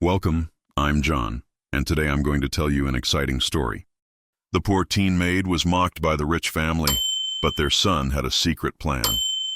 Welcome, I'm John, and today I'm going to tell you an exciting story. The poor teen maid was mocked by the rich family, but their son had a secret plan.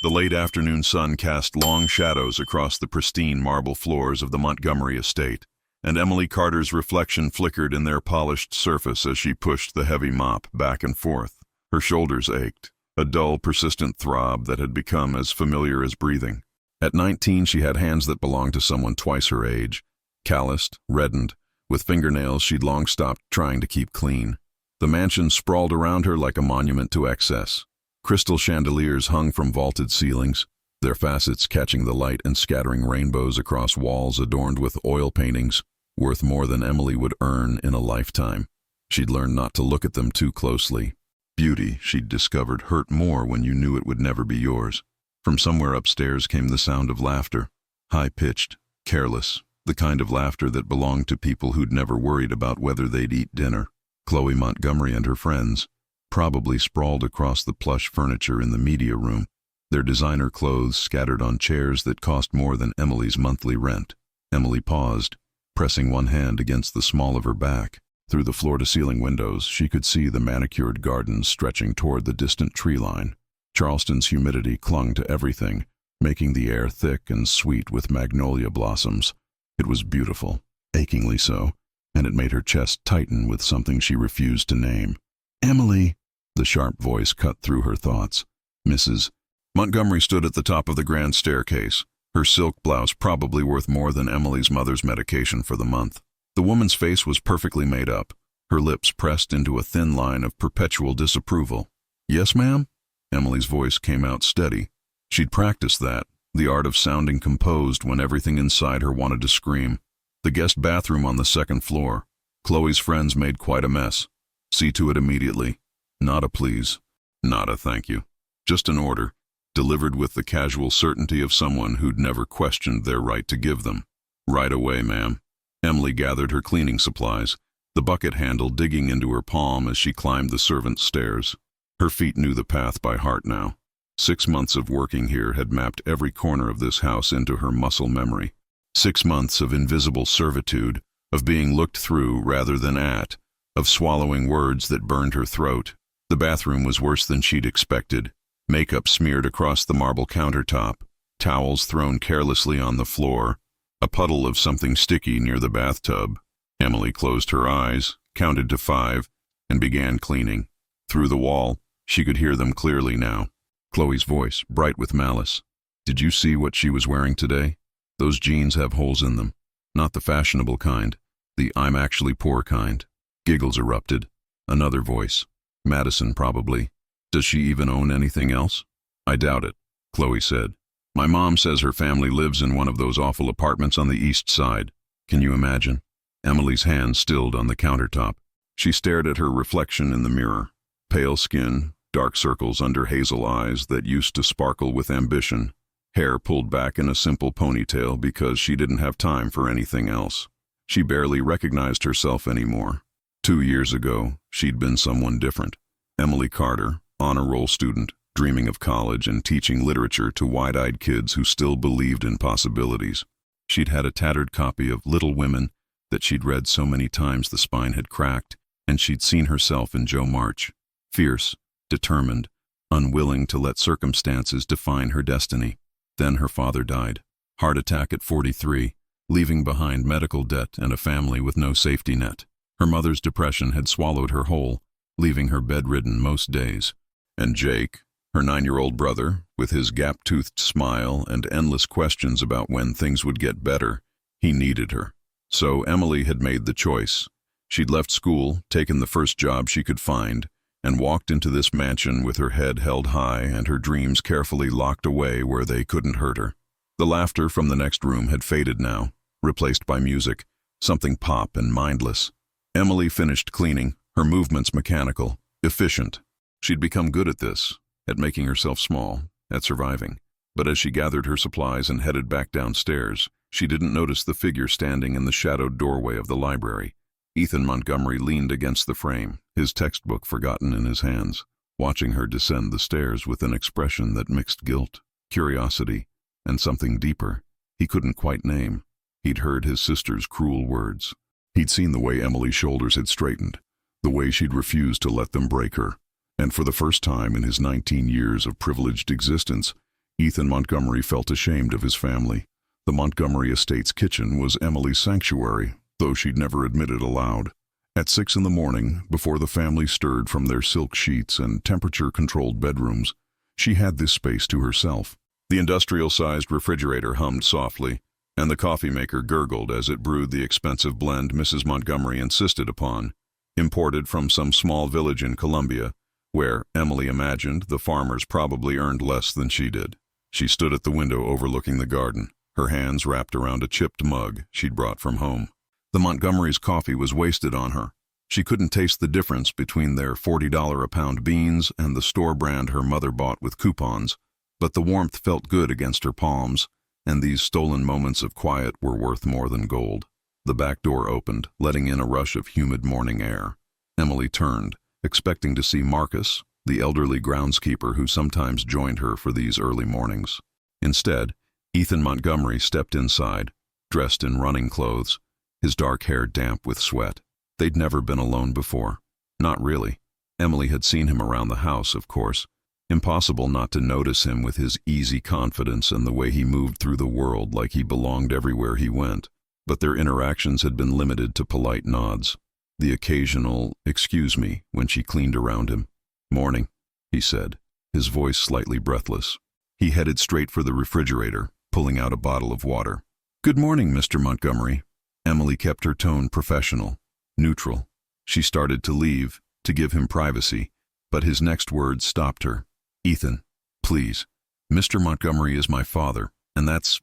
The late afternoon sun cast long shadows across the pristine marble floors of the Montgomery estate, and Emily Carter's reflection flickered in their polished surface as she pushed the heavy mop back and forth. Her shoulders ached, a dull, persistent throb that had become as familiar as breathing. At 19, she had hands that belonged to someone twice her age, calloused, reddened, with fingernails she'd long stopped trying to keep clean. The mansion sprawled around her like a monument to excess. Crystal chandeliers hung from vaulted ceilings, their facets catching the light and scattering rainbows across walls adorned with oil paintings, worth more than Emily would earn in a lifetime. She'd learned not to look at them too closely. Beauty, she'd discovered, hurt more when you knew it would never be yours. From somewhere upstairs came the sound of laughter, high-pitched, careless, the kind of laughter that belonged to people who'd never worried about whether they'd eat dinner. Chloe Montgomery and her friends probably sprawled across the plush furniture in the media room, their designer clothes scattered on chairs that cost more than Emily's monthly rent. Emily paused, pressing one hand against the small of her back. Through the floor-to-ceiling windows, she could see the manicured gardens stretching toward the distant tree line. Charleston's humidity clung to everything, making the air thick and sweet with magnolia blossoms. It was beautiful, achingly so, and it made her chest tighten with something she refused to name. "Emily," the sharp voice cut through her thoughts. Mrs. Montgomery stood at the top of the grand staircase, her silk blouse probably worth more than Emily's mother's medication for the month. The woman's face was perfectly made up, her lips pressed into a thin line of perpetual disapproval. "Yes, ma'am?" Emily's voice came out steady. She'd practiced that, the art of sounding composed when everything inside her wanted to scream. "The guest bathroom on the second floor. Chloe's friends made quite a mess. See to it immediately." Not a please, not a thank you. Just an order, delivered with the casual certainty of someone who'd never questioned their right to give them. "Right away, ma'am." Emily gathered her cleaning supplies, the bucket handle digging into her palm as she climbed the servants' stairs. Her feet knew the path by heart now. 6 months of working here had mapped every corner of this house into her muscle memory. 6 months of invisible servitude, of being looked through rather than at, of swallowing words that burned her throat. The bathroom was worse than she'd expected. Makeup smeared across the marble countertop, towels thrown carelessly on the floor, a puddle of something sticky near the bathtub. Emily closed her eyes, counted to 5, and began cleaning. Through the wall, she could hear them clearly now. Chloe's voice, bright with malice. "Did you see what she was wearing today? Those jeans have holes in them. Not the fashionable kind, the I'm actually poor kind." Giggles erupted. Another voice. "Madison, probably. Does she even own anything else?" "I doubt it," Chloe said. "My mom says her family lives in one of those awful apartments on the east side. Can you imagine?" Emily's hand stilled on the countertop. She stared at her reflection in the mirror. Pale skin, dark circles under hazel eyes that used to sparkle with ambition, hair pulled back in a simple ponytail because she didn't have time for anything else. She barely recognized herself anymore. 2 years ago, she'd been someone different. Emily Carter, honor roll student, dreaming of college and teaching literature to wide-eyed kids who still believed in possibilities. She'd had a tattered copy of Little Women that she'd read so many times the spine had cracked, and she'd seen herself in Jo March. Fierce, determined, unwilling to let circumstances define her destiny. Then her father died. Heart attack at 43, leaving behind medical debt and a family with no safety net. Her mother's depression had swallowed her whole, leaving her bedridden most days. And Jake, her 9-year-old brother, with his gap-toothed smile and endless questions about when things would get better, he needed her. So Emily had made the choice. She'd left school, taken the first job she could find, and walked into this mansion with her head held high and her dreams carefully locked away where they couldn't hurt her. The laughter from the next room had faded now, replaced by music, something pop and mindless. Emily finished cleaning, her movements mechanical, efficient. She'd become good at this, at making herself small, at surviving. But as she gathered her supplies and headed back downstairs, she didn't notice the figure standing in the shadowed doorway of the library. Ethan Montgomery leaned against the frame, his textbook forgotten in his hands, watching her descend the stairs with an expression that mixed guilt, curiosity, and something deeper he couldn't quite name. He'd heard his sister's cruel words. He'd seen the way Emily's shoulders had straightened, the way she'd refused to let them break her. And for the first time in his 19 years of privileged existence, Ethan Montgomery felt ashamed of his family. The Montgomery Estate's kitchen was Emily's sanctuary, though she'd never admit it aloud. At 6 in the morning, before the family stirred from their silk sheets and temperature-controlled bedrooms, she had this space to herself. The industrial-sized refrigerator hummed softly, and the coffee maker gurgled as it brewed the expensive blend Mrs. Montgomery insisted upon, imported from some small village in Colombia, where, Emily imagined, the farmers probably earned less than she did. She stood at the window overlooking the garden, her hands wrapped around a chipped mug she'd brought from home. The Montgomerys' coffee was wasted on her. She couldn't taste the difference between their $40-a-pound beans and the store brand her mother bought with coupons, but the warmth felt good against her palms, and these stolen moments of quiet were worth more than gold. The back door opened, letting in a rush of humid morning air. Emily turned, expecting to see Marcus, the elderly groundskeeper who sometimes joined her for these early mornings. Instead, Ethan Montgomery stepped inside, dressed in running clothes, his dark hair damp with sweat. They'd never been alone before. Not really. Emily had seen him around the house, of course. Impossible not to notice him with his easy confidence and the way he moved through the world like he belonged everywhere he went. But their interactions had been limited to polite nods. The occasional, "excuse me," when she cleaned around him. "Morning," he said, his voice slightly breathless. He headed straight for the refrigerator, pulling out a bottle of water. "Good morning, Mr. Montgomery." Emily kept her tone professional, neutral. She started to leave, to give him privacy, but his next words stopped her. "Ethan, please. Mr. Montgomery is my father, and that's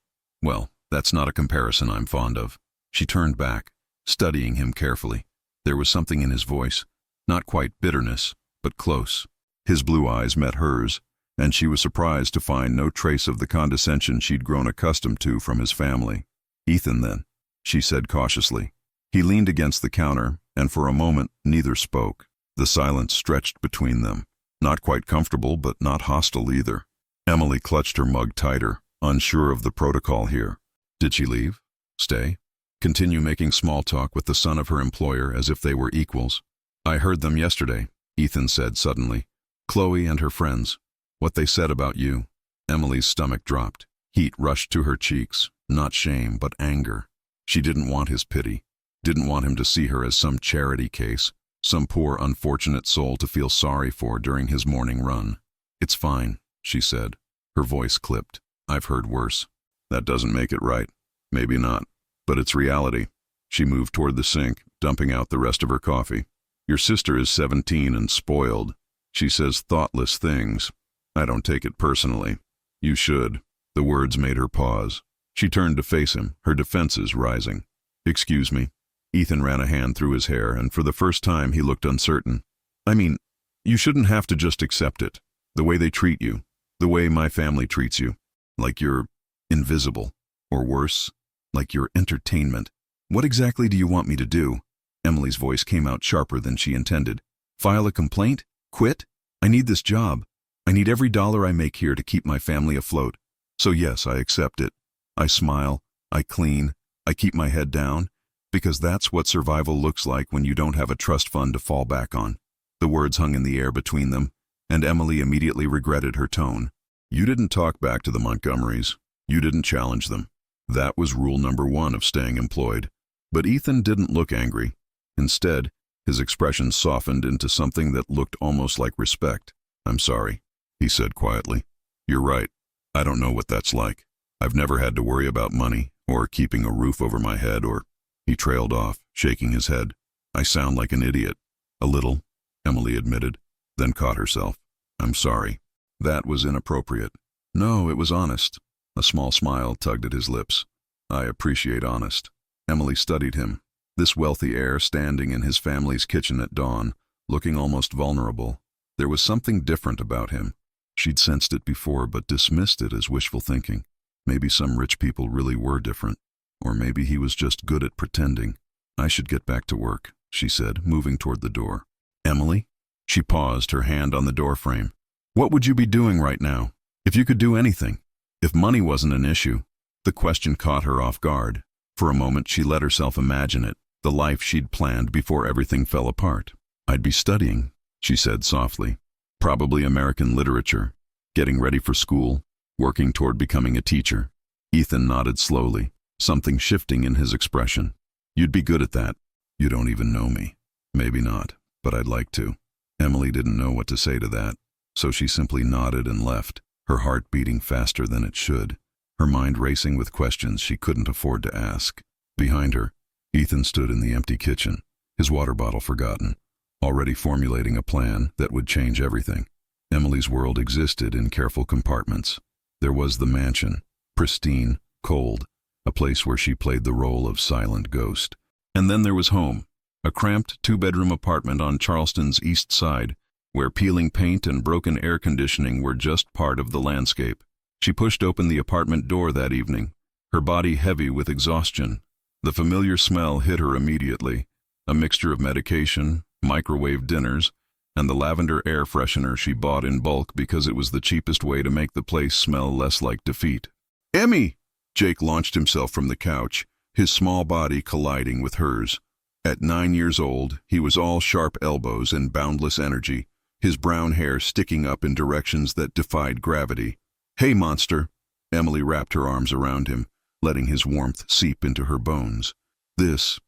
not a comparison I'm fond of." She turned back, studying him carefully. There was something in his voice, not quite bitterness, but close. His blue eyes met hers, and she was surprised to find no trace of the condescension she'd grown accustomed to from his family. "Ethan, then," she said cautiously. He leaned against the counter, and for a moment neither spoke. The silence stretched between them, not quite comfortable but not hostile either. Emily clutched her mug tighter, unsure of the protocol here. Did she leave? Stay? Continue making small talk with the son of her employer as if they were equals? "I heard them yesterday," Ethan said suddenly. "Chloe and her friends. What they said about you." Emily's stomach dropped. Heat rushed to her cheeks, not shame but anger. She didn't want his pity, didn't want him to see her as some charity case, some poor unfortunate soul to feel sorry for during his morning run. "It's fine," she said. Her voice clipped. "I've heard worse." "That doesn't make it right." "Maybe not, but it's reality." She moved toward the sink, dumping out the rest of her coffee. "Your sister is 17 and spoiled. She says thoughtless things. I don't take it personally." "You should." The words made her pause. She turned to face him, her defenses rising. "Excuse me." Ethan ran a hand through his hair, and for the first time he looked uncertain. "I mean, you shouldn't have to just accept it. The way they treat you, the way my family treats you. Like you're invisible. Or worse, like you're entertainment." "What exactly do you want me to do?" Emily's voice came out sharper than she intended. "File a complaint? Quit? I need this job. I need every dollar I make here to keep my family afloat. So yes, I accept it. I smile, I clean, I keep my head down, because that's what survival looks like when you don't have a trust fund to fall back on." The words hung in the air between them, and Emily immediately regretted her tone. You didn't talk back to the Montgomerys. You didn't challenge them. That was rule number 1 of staying employed. But Ethan didn't look angry. Instead, his expression softened into something that looked almost like respect. "I'm sorry," he said quietly. "You're right. I don't know what that's like. I've never had to worry about money, or keeping a roof over my head, or—" He trailed off, shaking his head. "I sound like an idiot." "A little," Emily admitted, then caught herself. "I'm sorry. That was inappropriate." "No, it was honest." A small smile tugged at his lips. "I appreciate honest." Emily studied him, this wealthy heir standing in his family's kitchen at dawn, looking almost vulnerable. There was something different about him. She'd sensed it before but dismissed it as wishful thinking. Maybe some rich people really were different. Or maybe he was just good at pretending. "I should get back to work," she said, moving toward the door. "Emily?" She paused, her hand on the doorframe. "What would you be doing right now? If you could do anything? If money wasn't an issue?" The question caught her off guard. For a moment she let herself imagine it, the life she'd planned before everything fell apart. "I'd be studying," she said softly. "Probably American literature, getting ready for school, working toward becoming a teacher." Ethan nodded slowly, something shifting in his expression. "You'd be good at that. You don't even know me." "Maybe not, but I'd like to." Emily didn't know what to say to that, so she simply nodded and left, her heart beating faster than it should, her mind racing with questions she couldn't afford to ask. Behind her, Ethan stood in the empty kitchen, his water bottle forgotten, already formulating a plan that would change everything. Emily's world existed in careful compartments. There was the mansion, pristine, cold, a place where she played the role of silent ghost. And then there was home, a cramped two-bedroom apartment on Charleston's east side, where peeling paint and broken air conditioning were just part of the landscape. She pushed open the apartment door that evening, her body heavy with exhaustion. The familiar smell hit her immediately, a mixture of medication, microwave dinners, and the lavender air freshener she bought in bulk because it was the cheapest way to make the place smell less like defeat. "Emmy!" Jake launched himself from the couch, his small body colliding with hers. At 9 years old, he was all sharp elbows and boundless energy, his brown hair sticking up in directions that defied gravity. "Hey, monster!" Emily wrapped her arms around him, letting his warmth seep into her bones. This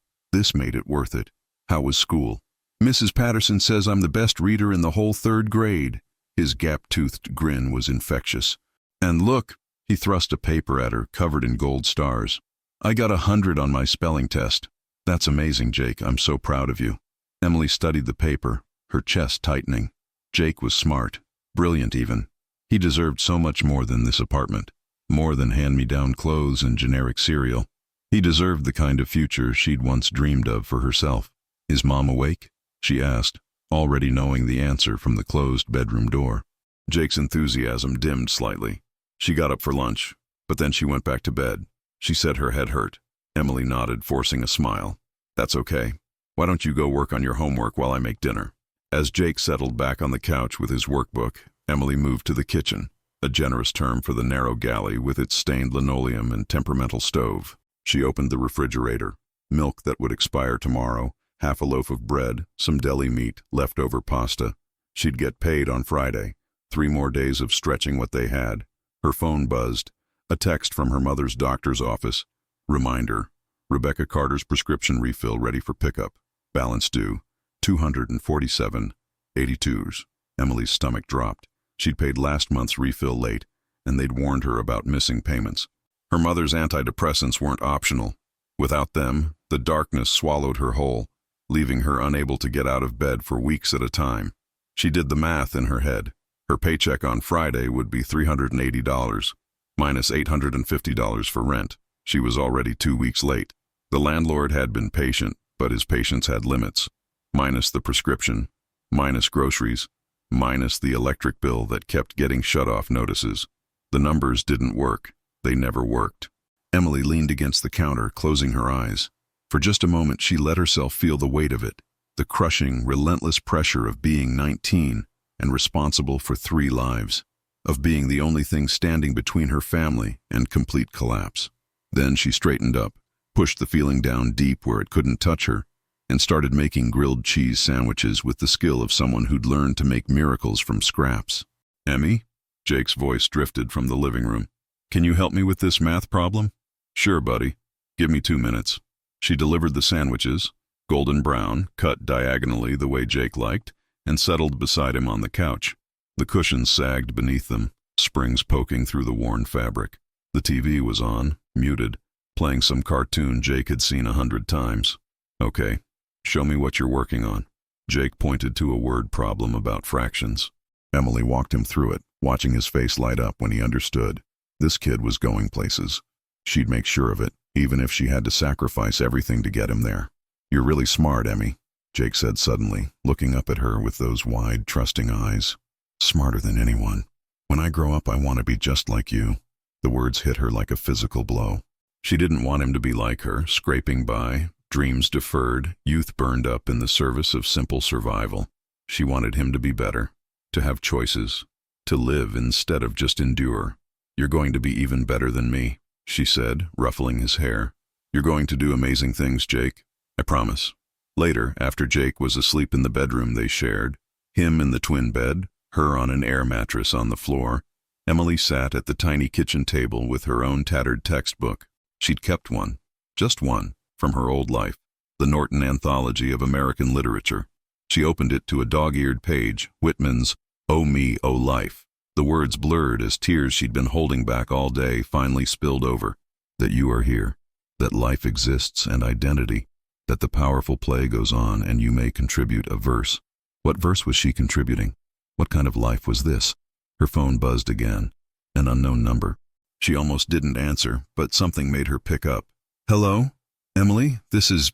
made it worth it. "How was school?" "Mrs. Patterson says I'm the best reader in the whole 3rd grade. His gap-toothed grin was infectious. "And look," he thrust a paper at her, covered in gold stars. "I got 100 on my spelling test." "That's amazing, Jake. I'm so proud of you." Emily studied the paper, her chest tightening. Jake was smart, brilliant even. He deserved so much more than this apartment, more than hand-me-down clothes and generic cereal. He deserved the kind of future she'd once dreamed of for herself. "Is Mom awake?" she asked, already knowing the answer from the closed bedroom door. Jake's enthusiasm dimmed slightly. She got up for lunch, but then she went back to bed. She said her head hurt. Emily nodded, forcing a smile. "That's okay. Why don't you go work on your homework while I make dinner?" As Jake settled back on the couch with his workbook, Emily moved to the kitchen, a generous term for the narrow galley with its stained linoleum and temperamental stove. She opened the refrigerator. Milk that would expire tomorrow, half a loaf of bread, some deli meat, leftover pasta. She'd get paid on Friday. 3 more days of stretching what they had. Her phone buzzed. A text from her mother's doctor's office. Reminder: Rebecca Carter's prescription refill ready for pickup. Balance due: $247.82. Emily's stomach dropped. She'd paid last month's refill late, and they'd warned her about missing payments. Her mother's antidepressants weren't optional. Without them, the darkness swallowed her whole, leaving her unable to get out of bed for weeks at a time. She did the math in her head. Her paycheck on Friday would be $380, minus $850 for rent. She was already 2 weeks late. The landlord had been patient, but his patience had limits. Minus the prescription, minus groceries, minus the electric bill that kept getting shut-off notices. The numbers didn't work. They never worked. Emily leaned against the counter, closing her eyes. For just a moment, she let herself feel the weight of it, the crushing, relentless pressure of being 19 and responsible for 3 lives, of being the only thing standing between her family and complete collapse. Then she straightened up, pushed the feeling down deep where it couldn't touch her, and started making grilled cheese sandwiches with the skill of someone who'd learned to make miracles from scraps. "Emmy?" Jake's voice drifted from the living room. "Can you help me with this math problem?" "Sure, buddy. Give me 2 minutes." She delivered the sandwiches, golden brown, cut diagonally the way Jake liked, and settled beside him on the couch. The cushions sagged beneath them, springs poking through the worn fabric. The TV was on, muted, playing some cartoon Jake had seen 100 times. "Okay, show me what you're working on." Jake pointed to a word problem about fractions. Emily walked him through it, watching his face light up when he understood. This kid was going places. She'd make sure of it, even if she had to sacrifice everything to get him there. "You're really smart, Emmy," Jake said suddenly, looking up at her with those wide, trusting eyes. "Smarter than anyone. When I grow up, I want to be just like you." The words hit her like a physical blow. She didn't want him to be like her, scraping by, dreams deferred, youth burned up in the service of simple survival. She wanted him to be better, to have choices, to live instead of just endure. "You're going to be even better than me," she said, ruffling his hair. You're going to do amazing things, Jake. I promise. Later, after Jake was asleep in the bedroom they shared, him in the twin bed, her on an air mattress on the floor, Emily sat at the tiny kitchen table with her own tattered textbook. She'd kept one, just one, from her old life, the Norton Anthology of American Literature. She opened it to a dog-eared page, Whitman's "Oh Me, Oh Life." The words blurred as tears she'd been holding back all day finally spilled over. That you are here, that life exists and identity, that the powerful play goes on and you may contribute a verse. What verse was she contributing? What kind of life was this? Her phone buzzed again. An unknown number. She almost didn't answer, but something made her pick up. Hello? Emily, this is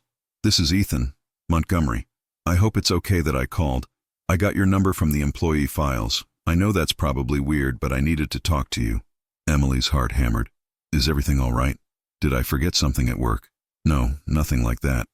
Ethan, Montgomery. I hope it's okay that I called. I got your number from the employee files. I know that's probably weird, but I needed to talk to you. Emily's heart hammered. Is everything all right? Did I forget something at work? No, nothing like that.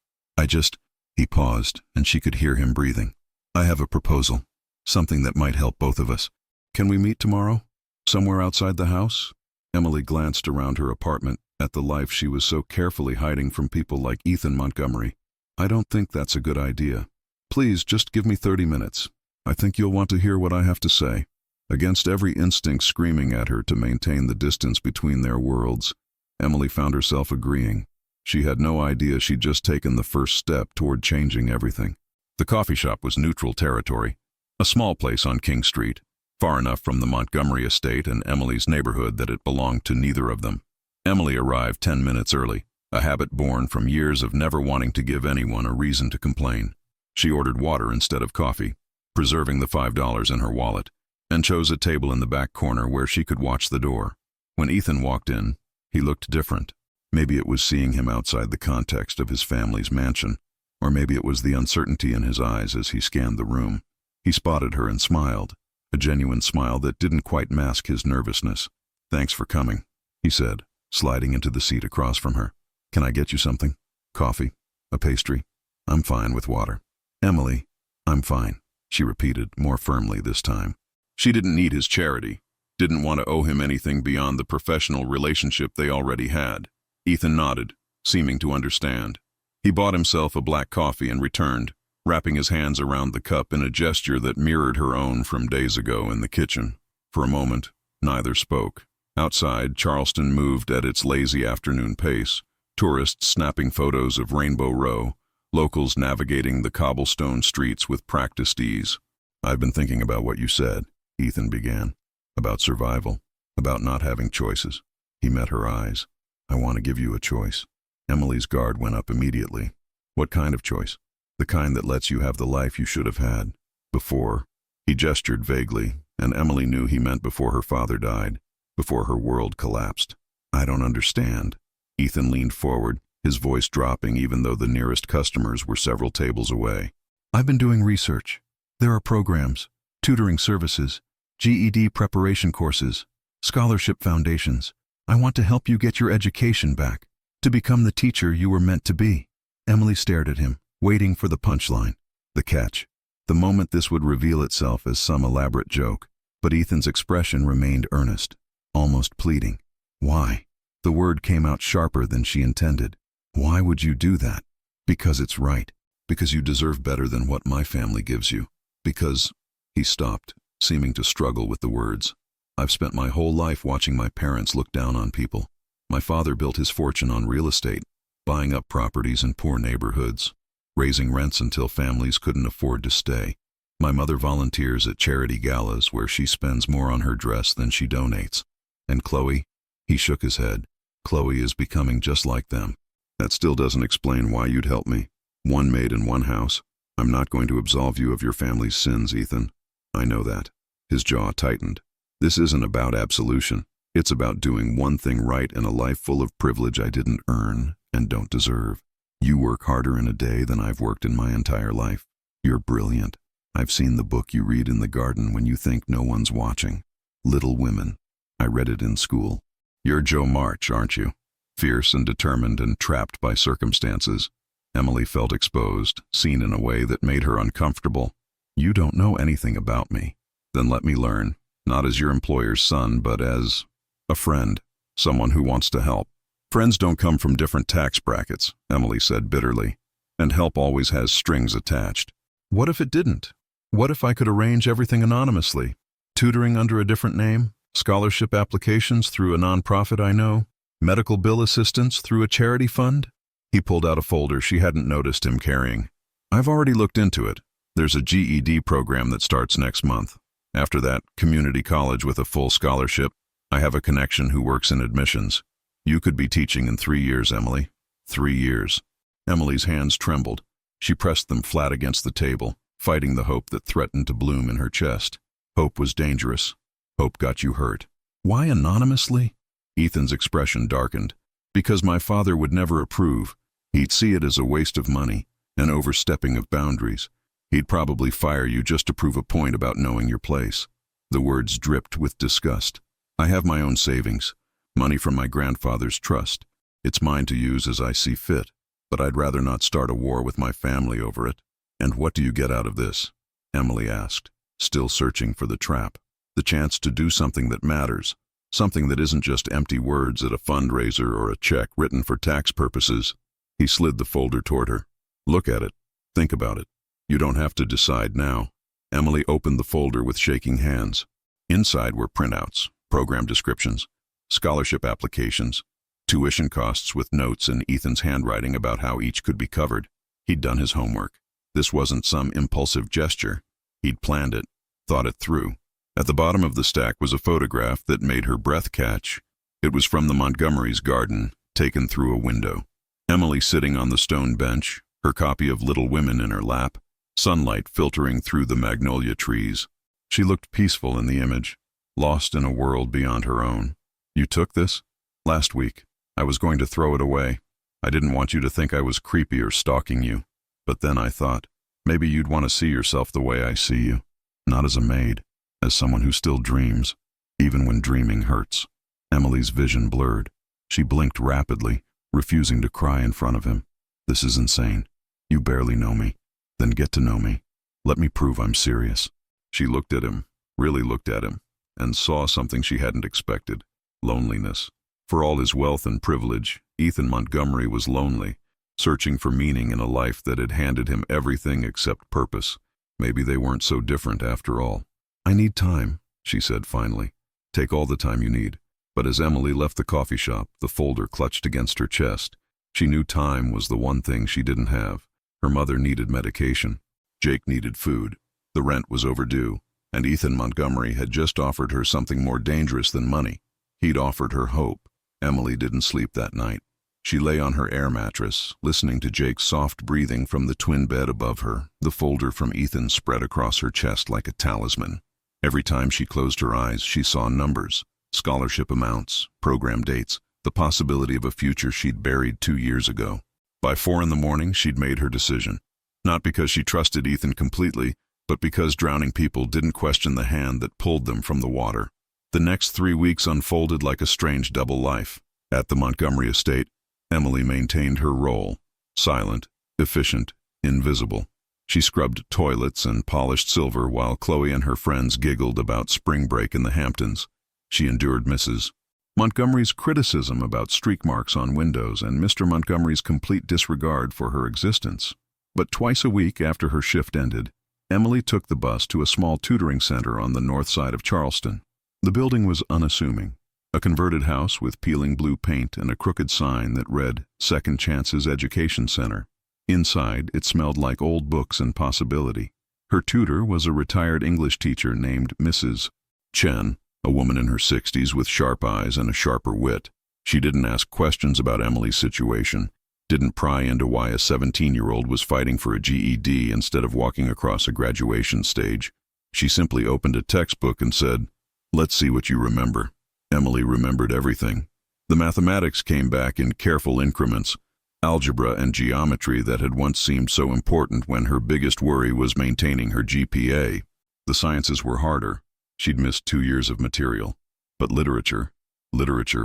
He paused, and she could hear him breathing. I have a proposal. Something that might help both of us. Can we meet tomorrow? Somewhere outside the house? Emily glanced around her apartment, at the life she was so carefully hiding from people like Ethan Montgomery. I don't think that's a good idea. Please, just give me 30 minutes. I think you'll want to hear what I have to say. Against every instinct screaming at her to maintain the distance between their worlds, Emily found herself agreeing. She had no idea she'd just taken the first step toward changing everything. The coffee shop was neutral territory, a small place on King Street, far enough from the Montgomery estate and Emily's neighborhood that it belonged to neither of them. Emily arrived 10 minutes early, a habit born from years of never wanting to give anyone a reason to complain. She ordered water instead of coffee, preserving the $5 in her wallet, and chose a table in the back corner where she could watch the door. When Ethan walked in, he looked different. Maybe it was seeing him outside the context of his family's mansion, or maybe it was the uncertainty in his eyes as he scanned the room. He spotted her and smiled, a genuine smile that didn't quite mask his nervousness. Thanks for coming, he said, sliding into the seat across from her. Can I get you something? Coffee? A pastry? I'm fine with water. Emily, I'm fine, she repeated, more firmly this time. She didn't need his charity, didn't want to owe him anything beyond the professional relationship they already had. Ethan nodded, seeming to understand. He bought himself a black coffee and returned, wrapping his hands around the cup in a gesture that mirrored her own from days ago in the kitchen. For a moment, neither spoke. Outside, Charleston moved at its lazy afternoon pace, tourists snapping photos of Rainbow Row, locals navigating the cobblestone streets with practiced ease. I've been thinking about what you said, Ethan began. About survival, about not having choices. He met her eyes. I want to give you a choice. Emily's guard went up immediately. What kind of choice? The kind that lets you have the life you should have had. Before. He gestured vaguely, and Emily knew he meant before her father died, before her world collapsed. I don't understand. Ethan leaned forward, his voice dropping even though the nearest customers were several tables away. I've been doing research. There are programs, tutoring services, GED preparation courses, scholarship foundations. I want to help you get your education back, to become the teacher you were meant to be. Emily stared at him, waiting for the punchline, the catch, the moment this would reveal itself as some elaborate joke. But Ethan's expression remained earnest, almost pleading. Why? The word came out sharper than she intended. Why would you do that? Because it's right. Because you deserve better than what my family gives you. Because... He stopped, seeming to struggle with the words. I've spent my whole life watching my parents look down on people. My father built his fortune on real estate, buying up properties in poor neighborhoods, raising rents until families couldn't afford to stay. My mother volunteers at charity galas where she spends more on her dress than she donates. And Chloe? He shook his head. Chloe is becoming just like them. That still doesn't explain why you'd help me. One maid in one house. I'm not going to absolve you of your family's sins, Ethan. I know that. His jaw tightened. This isn't about absolution. It's about doing one thing right in a life full of privilege I didn't earn and don't deserve. You work harder in a day than I've worked in my entire life. You're brilliant. I've seen the book you read in the garden when you think no one's watching. Little Women. I read it in school. You're Joe March, aren't you? Fierce and determined and trapped by circumstances. Emily felt exposed, seen in a way that made her uncomfortable. You don't know anything about me. Then let me learn, not as your employer's son, but as a friend, someone who wants to help. Friends don't come from different tax brackets, Emily said bitterly, and help always has strings attached. What if it didn't? What if I could arrange everything anonymously? Tutoring under a different name, scholarship applications through a nonprofit I know, medical bill assistance through a charity fund? He pulled out a folder she hadn't noticed him carrying. I've already looked into it. There's a GED program that starts next month. After that, community college with a full scholarship. I have a connection who works in admissions. You could be teaching in 3 years, Emily. 3 years. Emily's hands trembled. She pressed them flat against the table, fighting the hope that threatened to bloom in her chest. Hope was dangerous. Hope got you hurt. Why anonymously? Ethan's expression darkened. Because my father would never approve. He'd see it as a waste of money, an overstepping of boundaries. He'd probably fire you just to prove a point about knowing your place. The words dripped with disgust. I have my own savings, money from my grandfather's trust. It's mine to use as I see fit, but I'd rather not start a war with my family over it. And what do you get out of this? Emily asked, still searching for the trap. The chance to do something that matters, something that isn't just empty words at a fundraiser or a check written for tax purposes. He slid the folder toward her. Look at it. Think about it. You don't have to decide now. Emily opened the folder with shaking hands. Inside were printouts, program descriptions, scholarship applications, tuition costs with notes in Ethan's handwriting about how each could be covered. He'd done his homework. This wasn't some impulsive gesture. He'd planned it, thought it through. At the bottom of the stack was a photograph that made her breath catch. It was from the Montgomery's garden, taken through a window. Emily sitting on the stone bench, her copy of Little Women in her lap, sunlight filtering through the magnolia trees. She looked peaceful in the image, lost in a world beyond her own. You took this? Last week. I was going to throw it away. I didn't want you to think I was creepy or stalking you. But then I thought, maybe you'd want to see yourself the way I see you. Not as a maid, as someone who still dreams, even when dreaming hurts. Emily's vision blurred. She blinked rapidly, refusing to cry in front of him. This is insane. You barely know me. Then get to know me. Let me prove I'm serious. She looked at him, really looked at him, and saw something she hadn't expected. Loneliness. For all his wealth and privilege, Ethan Montgomery was lonely, searching for meaning in a life that had handed him everything except purpose. Maybe they weren't so different after all. I need time, she said finally. Take all the time you need. But as Emily left the coffee shop, the folder clutched against her chest. She knew time was the one thing she didn't have. Her mother needed medication. Jake needed food. The rent was overdue, and Ethan Montgomery had just offered her something more dangerous than money. He'd offered her hope. Emily didn't sleep that night. She lay on her air mattress, listening to Jake's soft breathing from the twin bed above her, the folder from Ethan spread across her chest like a talisman. Every time she closed her eyes, she saw numbers, scholarship amounts, program dates, the possibility of a future she'd buried 2 years ago. By 4 in the morning, she'd made her decision. Not because she trusted Ethan completely, but because drowning people didn't question the hand that pulled them from the water. The next 3 weeks unfolded like a strange double life. At the Montgomery estate, Emily maintained her role, silent, efficient, invisible. She scrubbed toilets and polished silver while Chloe and her friends giggled about spring break in the Hamptons. She endured Mrs. Montgomery's criticism about streak marks on windows and Mr. Montgomery's complete disregard for her existence. But twice a week after her shift ended, Emily took the bus to a small tutoring center on the north side of Charleston. The building was unassuming, a converted house with peeling blue paint and a crooked sign that read Second Chances Education Center. Inside, it smelled like old books and possibility. Her tutor was a retired English teacher named Mrs. Chen, a woman in her 60s with sharp eyes and a sharper wit. She didn't ask questions about Emily's situation, didn't pry into why a 17-year-old was fighting for a GED instead of walking across a graduation stage. She simply opened a textbook and said, "Let's see what you remember." Emily remembered everything. The mathematics came back in careful increments, algebra and geometry that had once seemed so important when her biggest worry was maintaining her GPA. The sciences were harder. She'd missed 2 years of material. But literature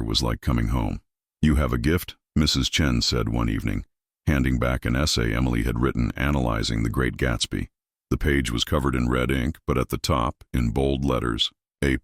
was like coming home. "You have a gift," Mrs. Chen said one evening, handing back an essay Emily had written analyzing The Great Gatsby. The page was covered in red ink, but at the top, in bold letters, A+.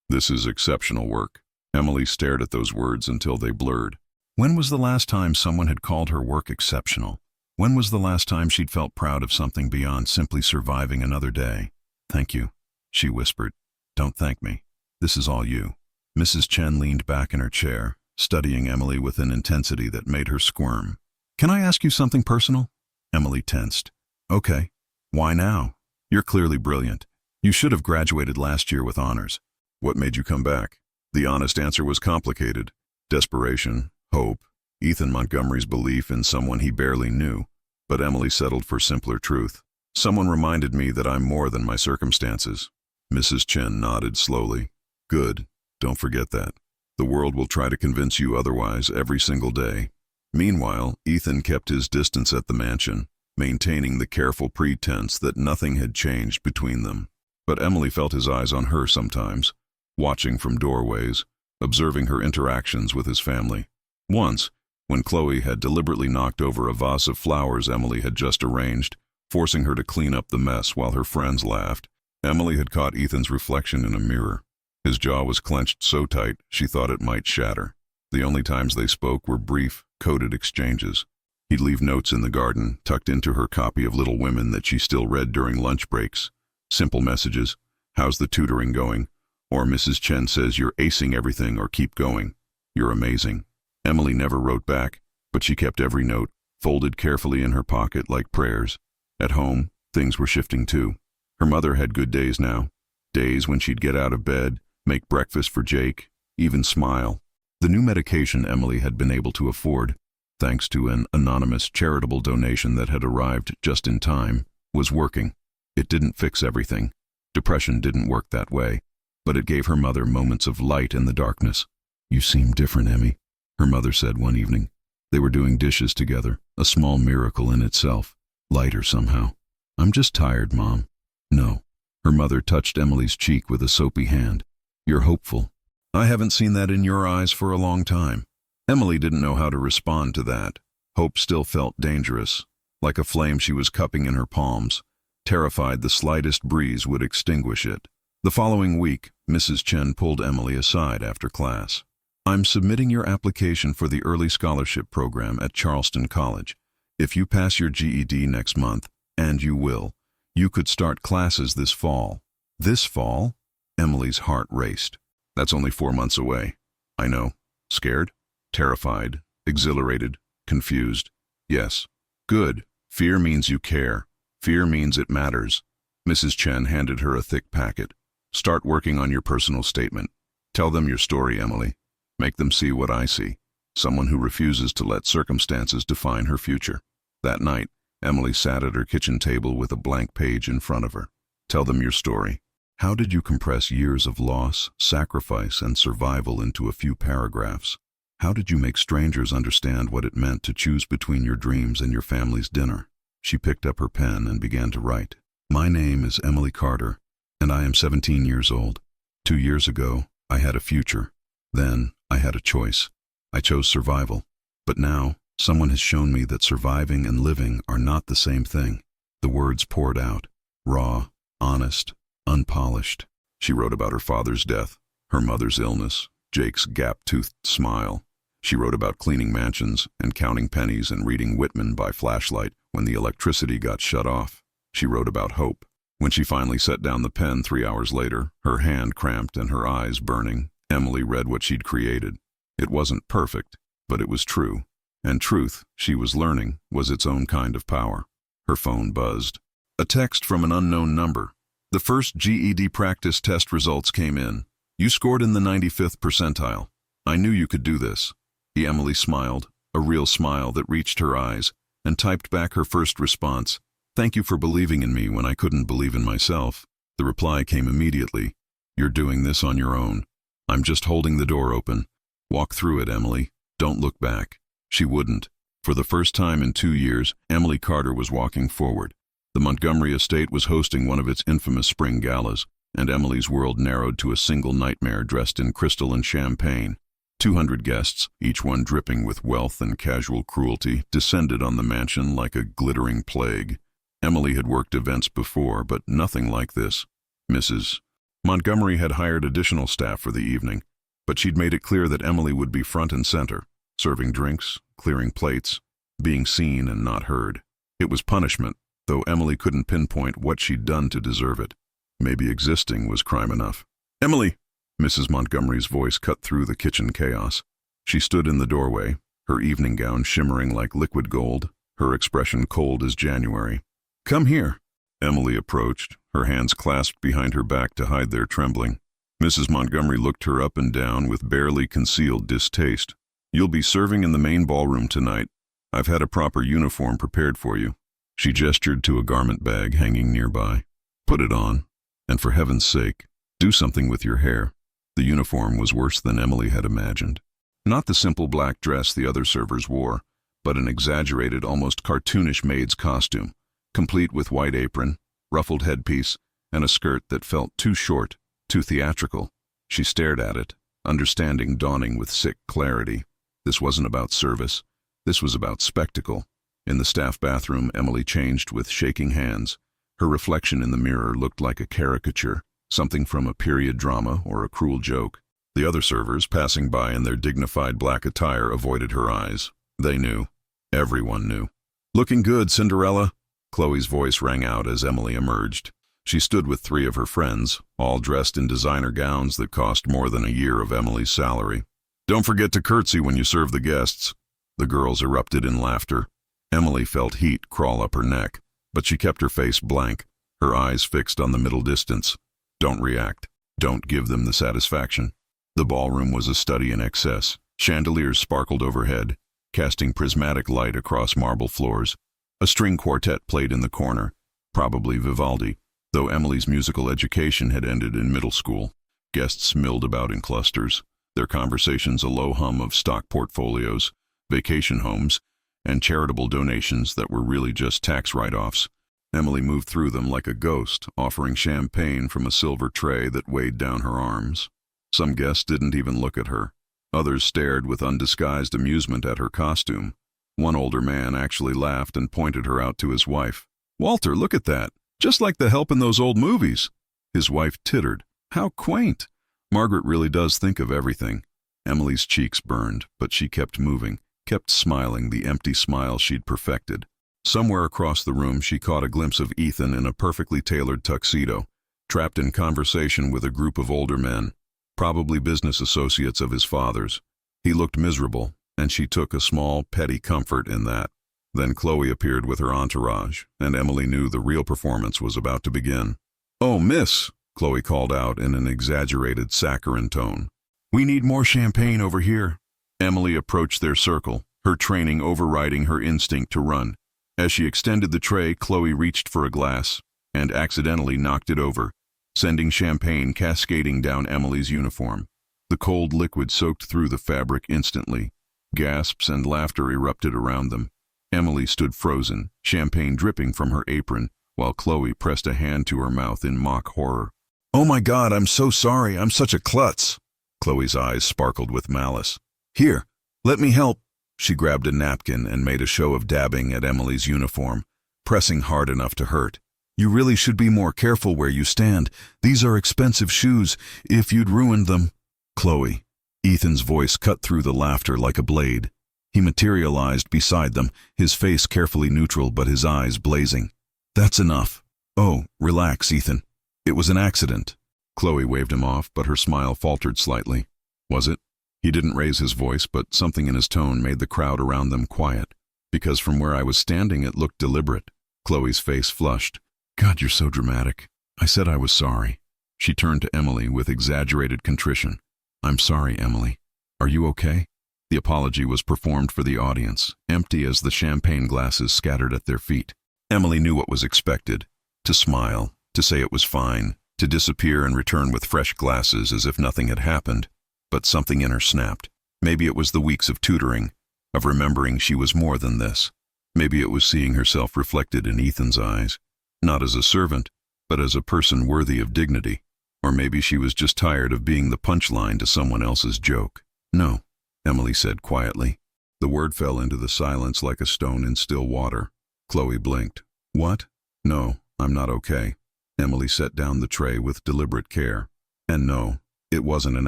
"This is exceptional work." Emily stared at those words until they blurred. When was the last time someone had called her work exceptional? When was the last time she'd felt proud of something beyond simply surviving another day? "Thank you," she whispered. "Don't thank me. This is all you." Mrs. Chen leaned back in her chair, studying Emily with an intensity that made her squirm. "Can I ask you something personal?" Emily tensed. "Okay. Why now? You're clearly brilliant. You should have graduated last year with honors. What made you come back?" The honest answer was complicated. Desperation, hope, Ethan Montgomery's belief in someone he barely knew. But Emily settled for simpler truth. "Someone reminded me that I'm more than my circumstances." Mrs. Chen nodded slowly. "Good. Don't forget that. The world will try to convince you otherwise every single day." Meanwhile, Ethan kept his distance at the mansion, maintaining the careful pretense that nothing had changed between them. But Emily felt his eyes on her sometimes, watching from doorways, observing her interactions with his family. Once, when Chloe had deliberately knocked over a vase of flowers Emily had just arranged, forcing her to clean up the mess while her friends laughed, Emily had caught Ethan's reflection in a mirror. His jaw was clenched so tight she thought it might shatter. The only times they spoke were brief, coded exchanges. He'd leave notes in the garden, tucked into her copy of Little Women that she still read during lunch breaks. Simple messages: "How's the tutoring going?" Or "Mrs. Chen says you're acing everything," or "Keep going. You're amazing." Emily never wrote back, but she kept every note, folded carefully in her pocket like prayers. At home, things were shifting too. Her mother had good days now. Days when she'd get out of bed, make breakfast for Jake, even smile. The new medication Emily had been able to afford, thanks to an anonymous charitable donation that had arrived just in time, was working. It didn't fix everything. Depression didn't work that way, but it gave her mother moments of light in the darkness. "You seem different, Emmy," her mother said one evening. They were doing dishes together, a small miracle in itself, lighter somehow. "I'm just tired, Mom." "No." Her mother touched Emily's cheek with a soapy hand. "You're hopeful." "I haven't seen that in your eyes for a long time." Emily didn't know how to respond to that. Hope still felt dangerous, like a flame she was cupping in her palms, terrified the slightest breeze would extinguish it. The following week, Mrs. Chen pulled Emily aside after class. "I'm submitting your application for the early scholarship program at Charleston College. If you pass your GED next month, and you will, you could start classes this fall." "This fall?" Emily's heart raced. "That's only 4 months away." "I know." "Scared?" "Terrified, exhilarated, confused." "Yes." "Good. Fear means you care. Fear means it matters." Mrs. Chen handed her a thick packet. "Start working on your personal statement. Tell them your story, Emily. Make them see what I see. Someone who refuses to let circumstances define her future." That night, Emily sat at her kitchen table with a blank page in front of her. "Tell them your story. How did you compress years of loss, sacrifice, and survival into a few paragraphs? How did you make strangers understand what it meant to choose between your dreams and your family's dinner?" She picked up her pen and began to write. "My name is Emily Carter, and I am 17 years old. 2 years ago, I had a future. Then, I had a choice. I chose survival. But now, someone has shown me that surviving and living are not the same thing." The words poured out, raw, honest, unpolished. She wrote about her father's death, her mother's illness, Jake's gap-toothed smile. She wrote about cleaning mansions and counting pennies and reading Whitman by flashlight when the electricity got shut off. She wrote about hope. When she finally set down the pen 3 hours later, her hand cramped and her eyes burning, Emily read what she'd created. It wasn't perfect, but it was true. And truth, she was learning, was its own kind of power. Her phone buzzed. A text from an unknown number. The first GED practice test results came in. "You scored in the 95th percentile. I knew you could do this." Emily smiled, a real smile that reached her eyes, and typed back her first response. "Thank you for believing in me when I couldn't believe in myself." The reply came immediately. "You're doing this on your own. I'm just holding the door open. Walk through it, Emily. Don't look back." She wouldn't. For the first time in 2 years, Emily Carter was walking forward. The Montgomery estate was hosting one of its infamous spring galas, and Emily's world narrowed to a single nightmare dressed in crystal and champagne. 200 guests, each one dripping with wealth and casual cruelty, descended on the mansion like a glittering plague. Emily had worked events before, but nothing like this. Mrs. Montgomery had hired additional staff for the evening, but she'd made it clear that Emily would be front and center, serving drinks, clearing plates, being seen and not heard. It was punishment, though Emily couldn't pinpoint what she'd done to deserve it. Maybe existing was crime enough. "Emily!" Mrs. Montgomery's voice cut through the kitchen chaos. She stood in the doorway, her evening gown shimmering like liquid gold, her expression cold as January. "Come here." Emily approached, her hands clasped behind her back to hide their trembling. Mrs. Montgomery looked her up and down with barely concealed distaste. "You'll be serving in the main ballroom tonight. I've had a proper uniform prepared for you." She gestured to a garment bag hanging nearby. "Put it on, and for heaven's sake, do something with your hair." The uniform was worse than Emily had imagined. Not the simple black dress the other servers wore, but an exaggerated, almost cartoonish maid's costume, complete with white apron, ruffled headpiece, and a skirt that felt too short, too theatrical. She stared at it, understanding dawning with sick clarity. This wasn't about service. This was about spectacle. In the staff bathroom, Emily changed with shaking hands. Her reflection in the mirror looked like a caricature, something from a period drama or a cruel joke. The other servers, passing by in their dignified black attire, avoided her eyes. They knew. Everyone knew. "Looking good, Cinderella," Chloe's voice rang out as Emily emerged. She stood with 3 of her friends, all dressed in designer gowns that cost more than a year of Emily's salary. "Don't forget to curtsy when you serve the guests." The girls erupted in laughter. Emily felt heat crawl up her neck, but she kept her face blank, her eyes fixed on the middle distance. Don't react. Don't give them the satisfaction. The ballroom was a study in excess. Chandeliers sparkled overhead, casting prismatic light across marble floors. A string quartet played in the corner, probably Vivaldi, though Emily's musical education had ended in middle school. Guests milled about in clusters, their conversations a low hum of stock portfolios, vacation homes, and charitable donations that were really just tax write-offs. Emily moved through them like a ghost, offering champagne from a silver tray that weighed down her arms. Some guests didn't even look at her. Others stared with undisguised amusement at her costume. One older man actually laughed and pointed her out to his wife. "Walter, look at that. Just like the help in those old movies." His wife tittered. "How quaint. Margaret really does think of everything." Emily's cheeks burned, but she kept moving, kept smiling the empty smile she'd perfected. Somewhere across the room she caught a glimpse of Ethan in a perfectly tailored tuxedo, trapped in conversation with a group of older men, probably business associates of his father's. He looked miserable, and she took a small, petty comfort in that. Then Chloe appeared with her entourage, and Emily knew the real performance was about to begin. "Oh, miss," Chloe called out in an exaggerated saccharine tone. "We need more champagne over here." Emily approached their circle, her training overriding her instinct to run. As she extended the tray, Chloe reached for a glass and accidentally knocked it over, sending champagne cascading down Emily's uniform. The cold liquid soaked through the fabric instantly. Gasps and laughter erupted around them. Emily stood frozen, champagne dripping from her apron, while Chloe pressed a hand to her mouth in mock horror. "Oh my God, I'm so sorry, I'm such a klutz." Chloe's eyes sparkled with malice. "Here, let me help." She grabbed a napkin and made a show of dabbing at Emily's uniform, pressing hard enough to hurt. "You really should be more careful where you stand. These are expensive shoes. If you'd ruined them." "Chloe." Ethan's voice cut through the laughter like a blade. He materialized beside them, his face carefully neutral but his eyes blazing. "That's enough." "Oh, relax, Ethan. It was an accident." Chloe waved him off, but her smile faltered slightly. "Was it?" He didn't raise his voice, but something in his tone made the crowd around them quiet, because from where I was standing it looked deliberate. Chloe's face flushed. "God, you're so dramatic. I said I was sorry." She turned to Emily with exaggerated contrition. "I'm sorry, Emily. Are you okay?" The apology was performed for the audience, empty as the champagne glasses scattered at their feet. Emily knew what was expected. To smile, to say it was fine, to disappear and return with fresh glasses as if nothing had happened. But something in her snapped. Maybe it was the weeks of tutoring, of remembering she was more than this. Maybe it was seeing herself reflected in Ethan's eyes, not as a servant, but as a person worthy of dignity. Or maybe she was just tired of being the punchline to someone else's joke. "No," Emily said quietly. The word fell into the silence like a stone in still water. Chloe blinked. "What?" "No, I'm not okay." Emily set down the tray with deliberate care. "And no, it wasn't an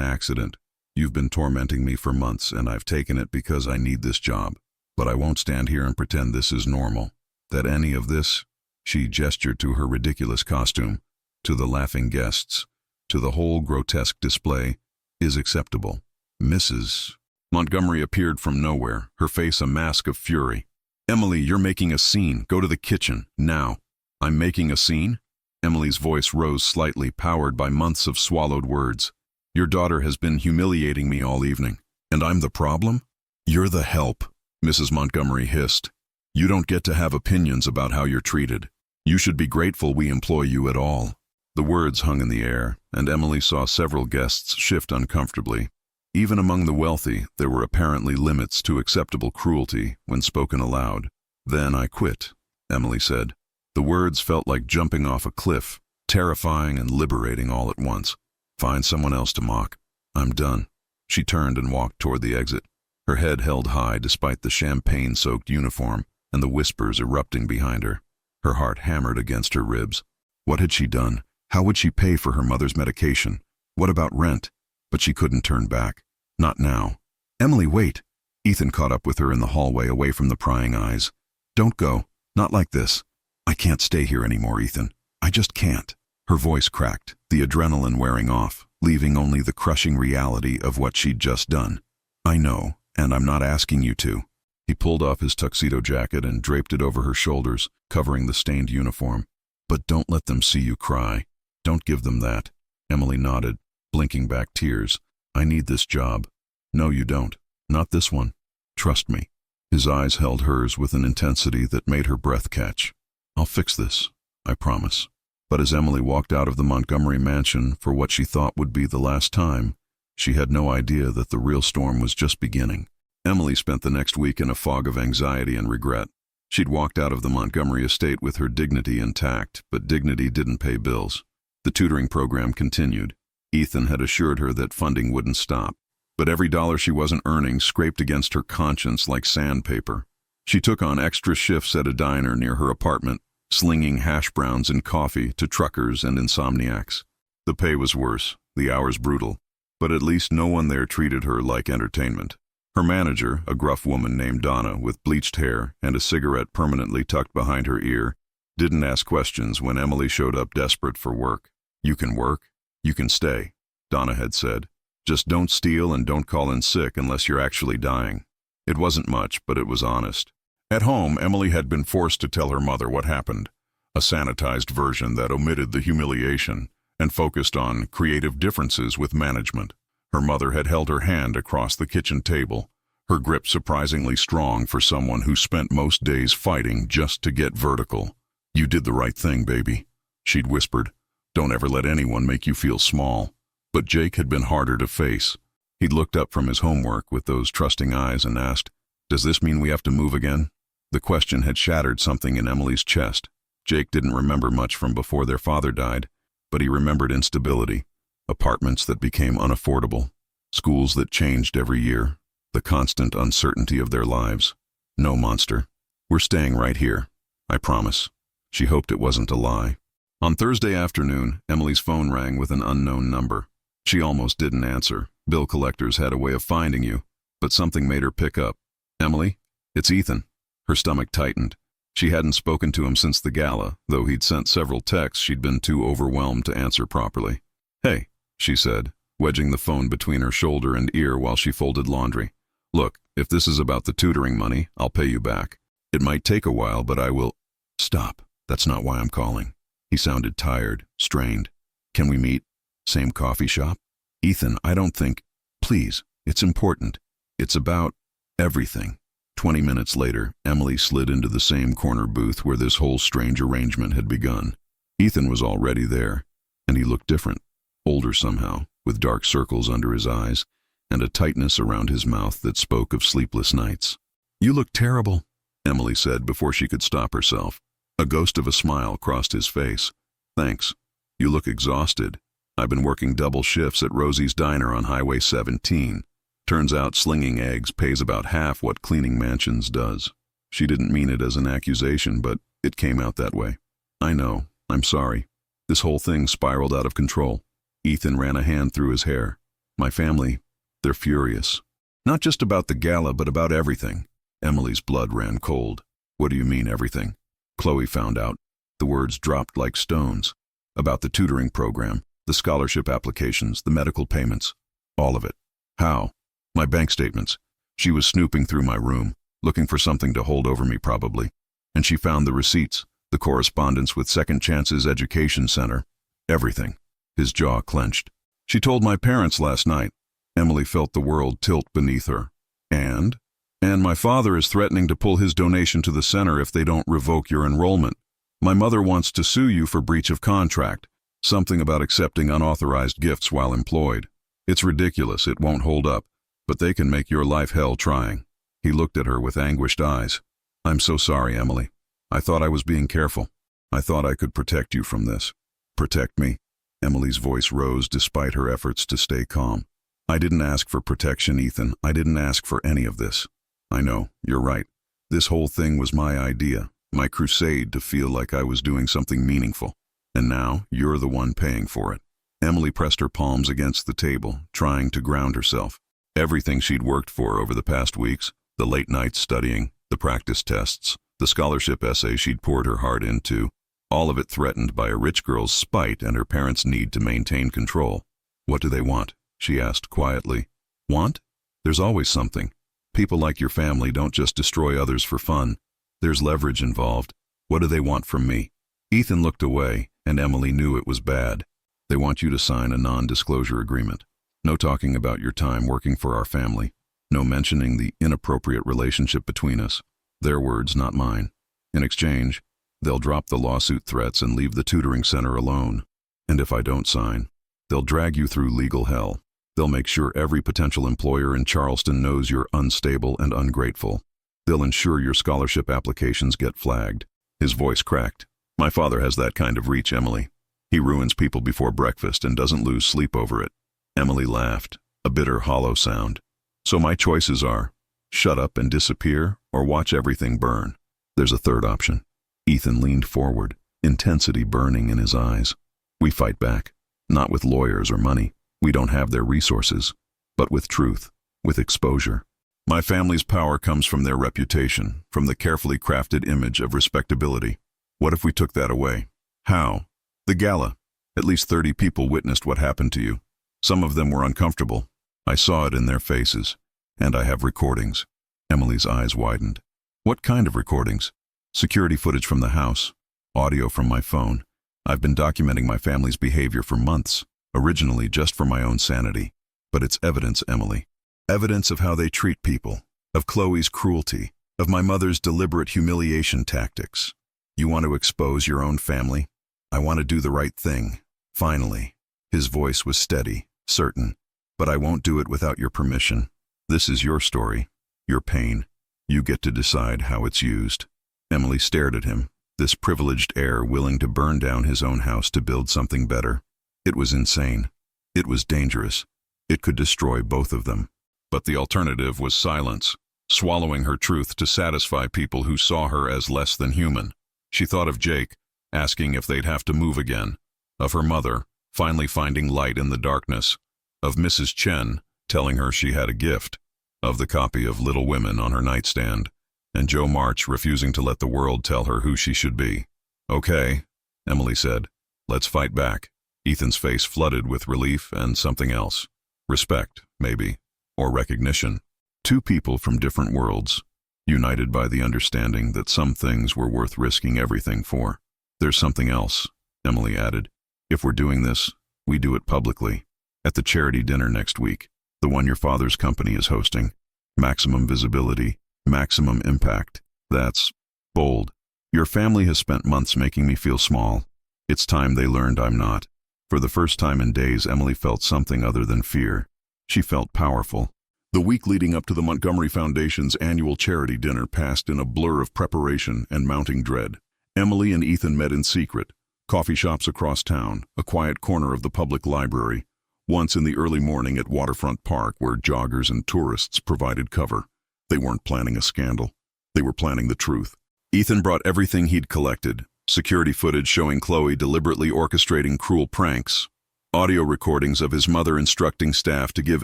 accident. You've been tormenting me for months, and I've taken it because I need this job. But I won't stand here and pretend this is normal. That any of this," she gestured to her ridiculous costume, to the laughing guests, to the whole grotesque display, "is acceptable." Mrs. Montgomery appeared from nowhere, her face a mask of fury. "Emily, you're making a scene. Go to the kitchen, now." "I'm making a scene?" Emily's voice rose slightly, powered by months of swallowed words. "Your daughter has been humiliating me all evening. And I'm the problem?" "You're the help," Mrs. Montgomery hissed. "You don't get to have opinions about how you're treated. You should be grateful we employ you at all." The words hung in the air, and Emily saw several guests shift uncomfortably. Even among the wealthy, there were apparently limits to acceptable cruelty when spoken aloud. "Then I quit," Emily said. The words felt like jumping off a cliff, terrifying and liberating all at once. "Find someone else to mock. I'm done." She turned and walked toward the exit, her head held high despite the champagne-soaked uniform and the whispers erupting behind her. Her heart hammered against her ribs. What had she done? How would she pay for her mother's medication? What about rent? But she couldn't turn back. Not now. "Emily, wait!" Ethan caught up with her in the hallway, away from the prying eyes. "Don't go. Not like this." "I can't stay here anymore, Ethan. I just can't." Her voice cracked, the adrenaline wearing off, leaving only the crushing reality of what she'd just done. "I know, and I'm not asking you to." He pulled off his tuxedo jacket and draped it over her shoulders, covering the stained uniform. "But don't let them see you cry. Don't give them that." Emily nodded, blinking back tears. "I need this job." "No, you don't. Not this one. Trust me." His eyes held hers with an intensity that made her breath catch. "I'll fix this. I promise." But as Emily walked out of the Montgomery mansion for what she thought would be the last time, she had no idea that the real storm was just beginning. Emily spent the next week in a fog of anxiety and regret. She'd walked out of the Montgomery estate with her dignity intact, but dignity didn't pay bills. The tutoring program continued. Ethan had assured her that funding wouldn't stop, but every dollar she wasn't earning scraped against her conscience like sandpaper. She took on extra shifts at a diner near her apartment, slinging hash browns and coffee to truckers and insomniacs. The pay was worse, the hours brutal, but at least no one there treated her like entertainment. Her manager, a gruff woman named Donna with bleached hair and a cigarette permanently tucked behind her ear, didn't ask questions when Emily showed up desperate for work. "You can work. You can stay," Donna had said. "Just don't steal and don't call in sick unless you're actually dying." It wasn't much, but it was honest. At home, Emily had been forced to tell her mother what happened, a sanitized version that omitted the humiliation and focused on creative differences with management. Her mother had held her hand across the kitchen table, her grip surprisingly strong for someone who spent most days fighting just to get vertical. "You did the right thing, baby," she'd whispered. "Don't ever let anyone make you feel small." But Jake had been harder to face. He'd looked up from his homework with those trusting eyes and asked, "Does this mean we have to move again?" The question had shattered something in Emily's chest. Jake didn't remember much from before their father died, but he remembered instability, apartments that became unaffordable, schools that changed every year, the constant uncertainty of their lives. "No, monster. We're staying right here. I promise." She hoped it wasn't a lie. On Thursday afternoon, Emily's phone rang with an unknown number. She almost didn't answer. Bill collectors had a way of finding you, but something made her pick up. "Emily? It's Ethan." Her stomach tightened. She hadn't spoken to him since the gala, though he'd sent several texts she'd been too overwhelmed to answer properly. "Hey," she said, wedging the phone between her shoulder and ear while she folded laundry. "Look, if this is about the tutoring money, I'll pay you back. It might take a while, but I will—" "Stop. That's not why I'm calling." He sounded tired, strained. "Can we meet? Same coffee shop?" "Ethan, I don't think—" "Please, it's important. It's about everything." 20 minutes later, Emily slid into the same corner booth where this whole strange arrangement had begun. Ethan was already there, and he looked different, older somehow, with dark circles under his eyes and a tightness around his mouth that spoke of sleepless nights. "You look terrible," Emily said before she could stop herself. A ghost of a smile crossed his face. "Thanks. You look exhausted. I've been working double shifts at Rosie's Diner on Highway 17. Turns out slinging eggs pays about half what cleaning mansions does." She didn't mean it as an accusation, but it came out that way. "I know. I'm sorry. This whole thing spiraled out of control." Ethan ran a hand through his hair. "My family, They're furious. Not just about the gala, but about everything. Emily's blood ran cold. What do you mean, everything? Chloe found out. The words dropped like stones. About the tutoring program, the scholarship applications, the medical payments. All of it. How? My bank statements. She was snooping through my room, looking for something to hold over me probably. And she found the receipts, the correspondence with Second Chances Education Center. Everything. His jaw clenched. She told my parents last night. Emily felt the world tilt beneath her. And my father is threatening to pull his donation to the center if they don't revoke your enrollment. My mother wants to sue you for breach of contract. Something about accepting unauthorized gifts while employed. It's ridiculous, it won't hold up, but they can make your life hell trying. He looked at her with anguished eyes. I'm so sorry, Emily. I thought I was being careful. I thought I could protect you from this. Protect me? Emily's voice rose despite her efforts to stay calm. I didn't ask for protection, Ethan. I didn't ask for any of this. I know, you're right. This whole thing was my idea, my crusade to feel like I was doing something meaningful. And now, you're the one paying for it. Emily pressed her palms against the table, trying to ground herself. Everything she'd worked for over the past weeks, the late nights studying, the practice tests, the scholarship essay she'd poured her heart into, all of it threatened by a rich girl's spite and her parents' need to maintain control. What do they want? She asked quietly. Want? There's always something. People like your family don't just destroy others for fun. There's leverage involved. What do they want from me? Ethan looked away, and Emily knew it was bad. They want you to sign a non-disclosure agreement. No talking about your time working for our family. No mentioning the inappropriate relationship between us. Their words, not mine. In exchange, they'll drop the lawsuit threats and leave the tutoring center alone. And if I don't sign, they'll drag you through legal hell. They'll make sure every potential employer in Charleston knows you're unstable and ungrateful. They'll ensure your scholarship applications get flagged. His voice cracked. My father has that kind of reach, Emily. He ruins people before breakfast and doesn't lose sleep over it. Emily laughed, a bitter, hollow sound. So my choices are, shut up and disappear, or watch everything burn. There's a third option. Ethan leaned forward, intensity burning in his eyes. We fight back, not with lawyers or money. We don't have their resources, but with truth, with exposure. My family's power comes from their reputation, from the carefully crafted image of respectability. What if we took that away? How? The gala. At least 30 people witnessed what happened to you. Some of them were uncomfortable. I saw it in their faces. And I have recordings. Emily's eyes widened. What kind of recordings? Security footage from the house. Audio from my phone. I've been documenting my family's behavior for months. Originally just for my own sanity. But it's evidence, Emily. Evidence of how they treat people. Of Chloe's cruelty. Of my mother's deliberate humiliation tactics. You want to expose your own family? I want to do the right thing. Finally. His voice was steady, certain. But I won't do it without your permission. This is your story. Your pain. You get to decide how it's used. Emily stared at him, this privileged heir willing to burn down his own house to build something better. It was insane. It was dangerous. It could destroy both of them. But the alternative was silence, swallowing her truth to satisfy people who saw her as less than human. She thought of Jake, asking if they'd have to move again. Of her mother, finally finding light in the darkness. Of Mrs. Chen, telling her she had a gift. Of the copy of Little Women on her nightstand. And Joe March refusing to let the world tell her who she should be. Okay, Emily said. Let's fight back. Ethan's face flooded with relief and something else. Respect, maybe. Or recognition. Two people from different worlds, united by the understanding that some things were worth risking everything for. There's something else, Emily added. If we're doing this, we do it publicly. At the charity dinner next week, the one your father's company is hosting. Maximum visibility, maximum impact. That's bold. Your family has spent months making me feel small. It's time they learned I'm not. For the first time in days, Emily felt something other than fear. She felt powerful. The week leading up to the Montgomery Foundation's annual charity dinner passed in a blur of preparation and mounting dread. Emily and Ethan met in secret, coffee shops across town, a quiet corner of the public library, once in the early morning at Waterfront Park where joggers and tourists provided cover. They weren't planning a scandal. They were planning the truth. Ethan brought everything he'd collected, security footage showing Chloe deliberately orchestrating cruel pranks, Audio recordings of his mother instructing staff to give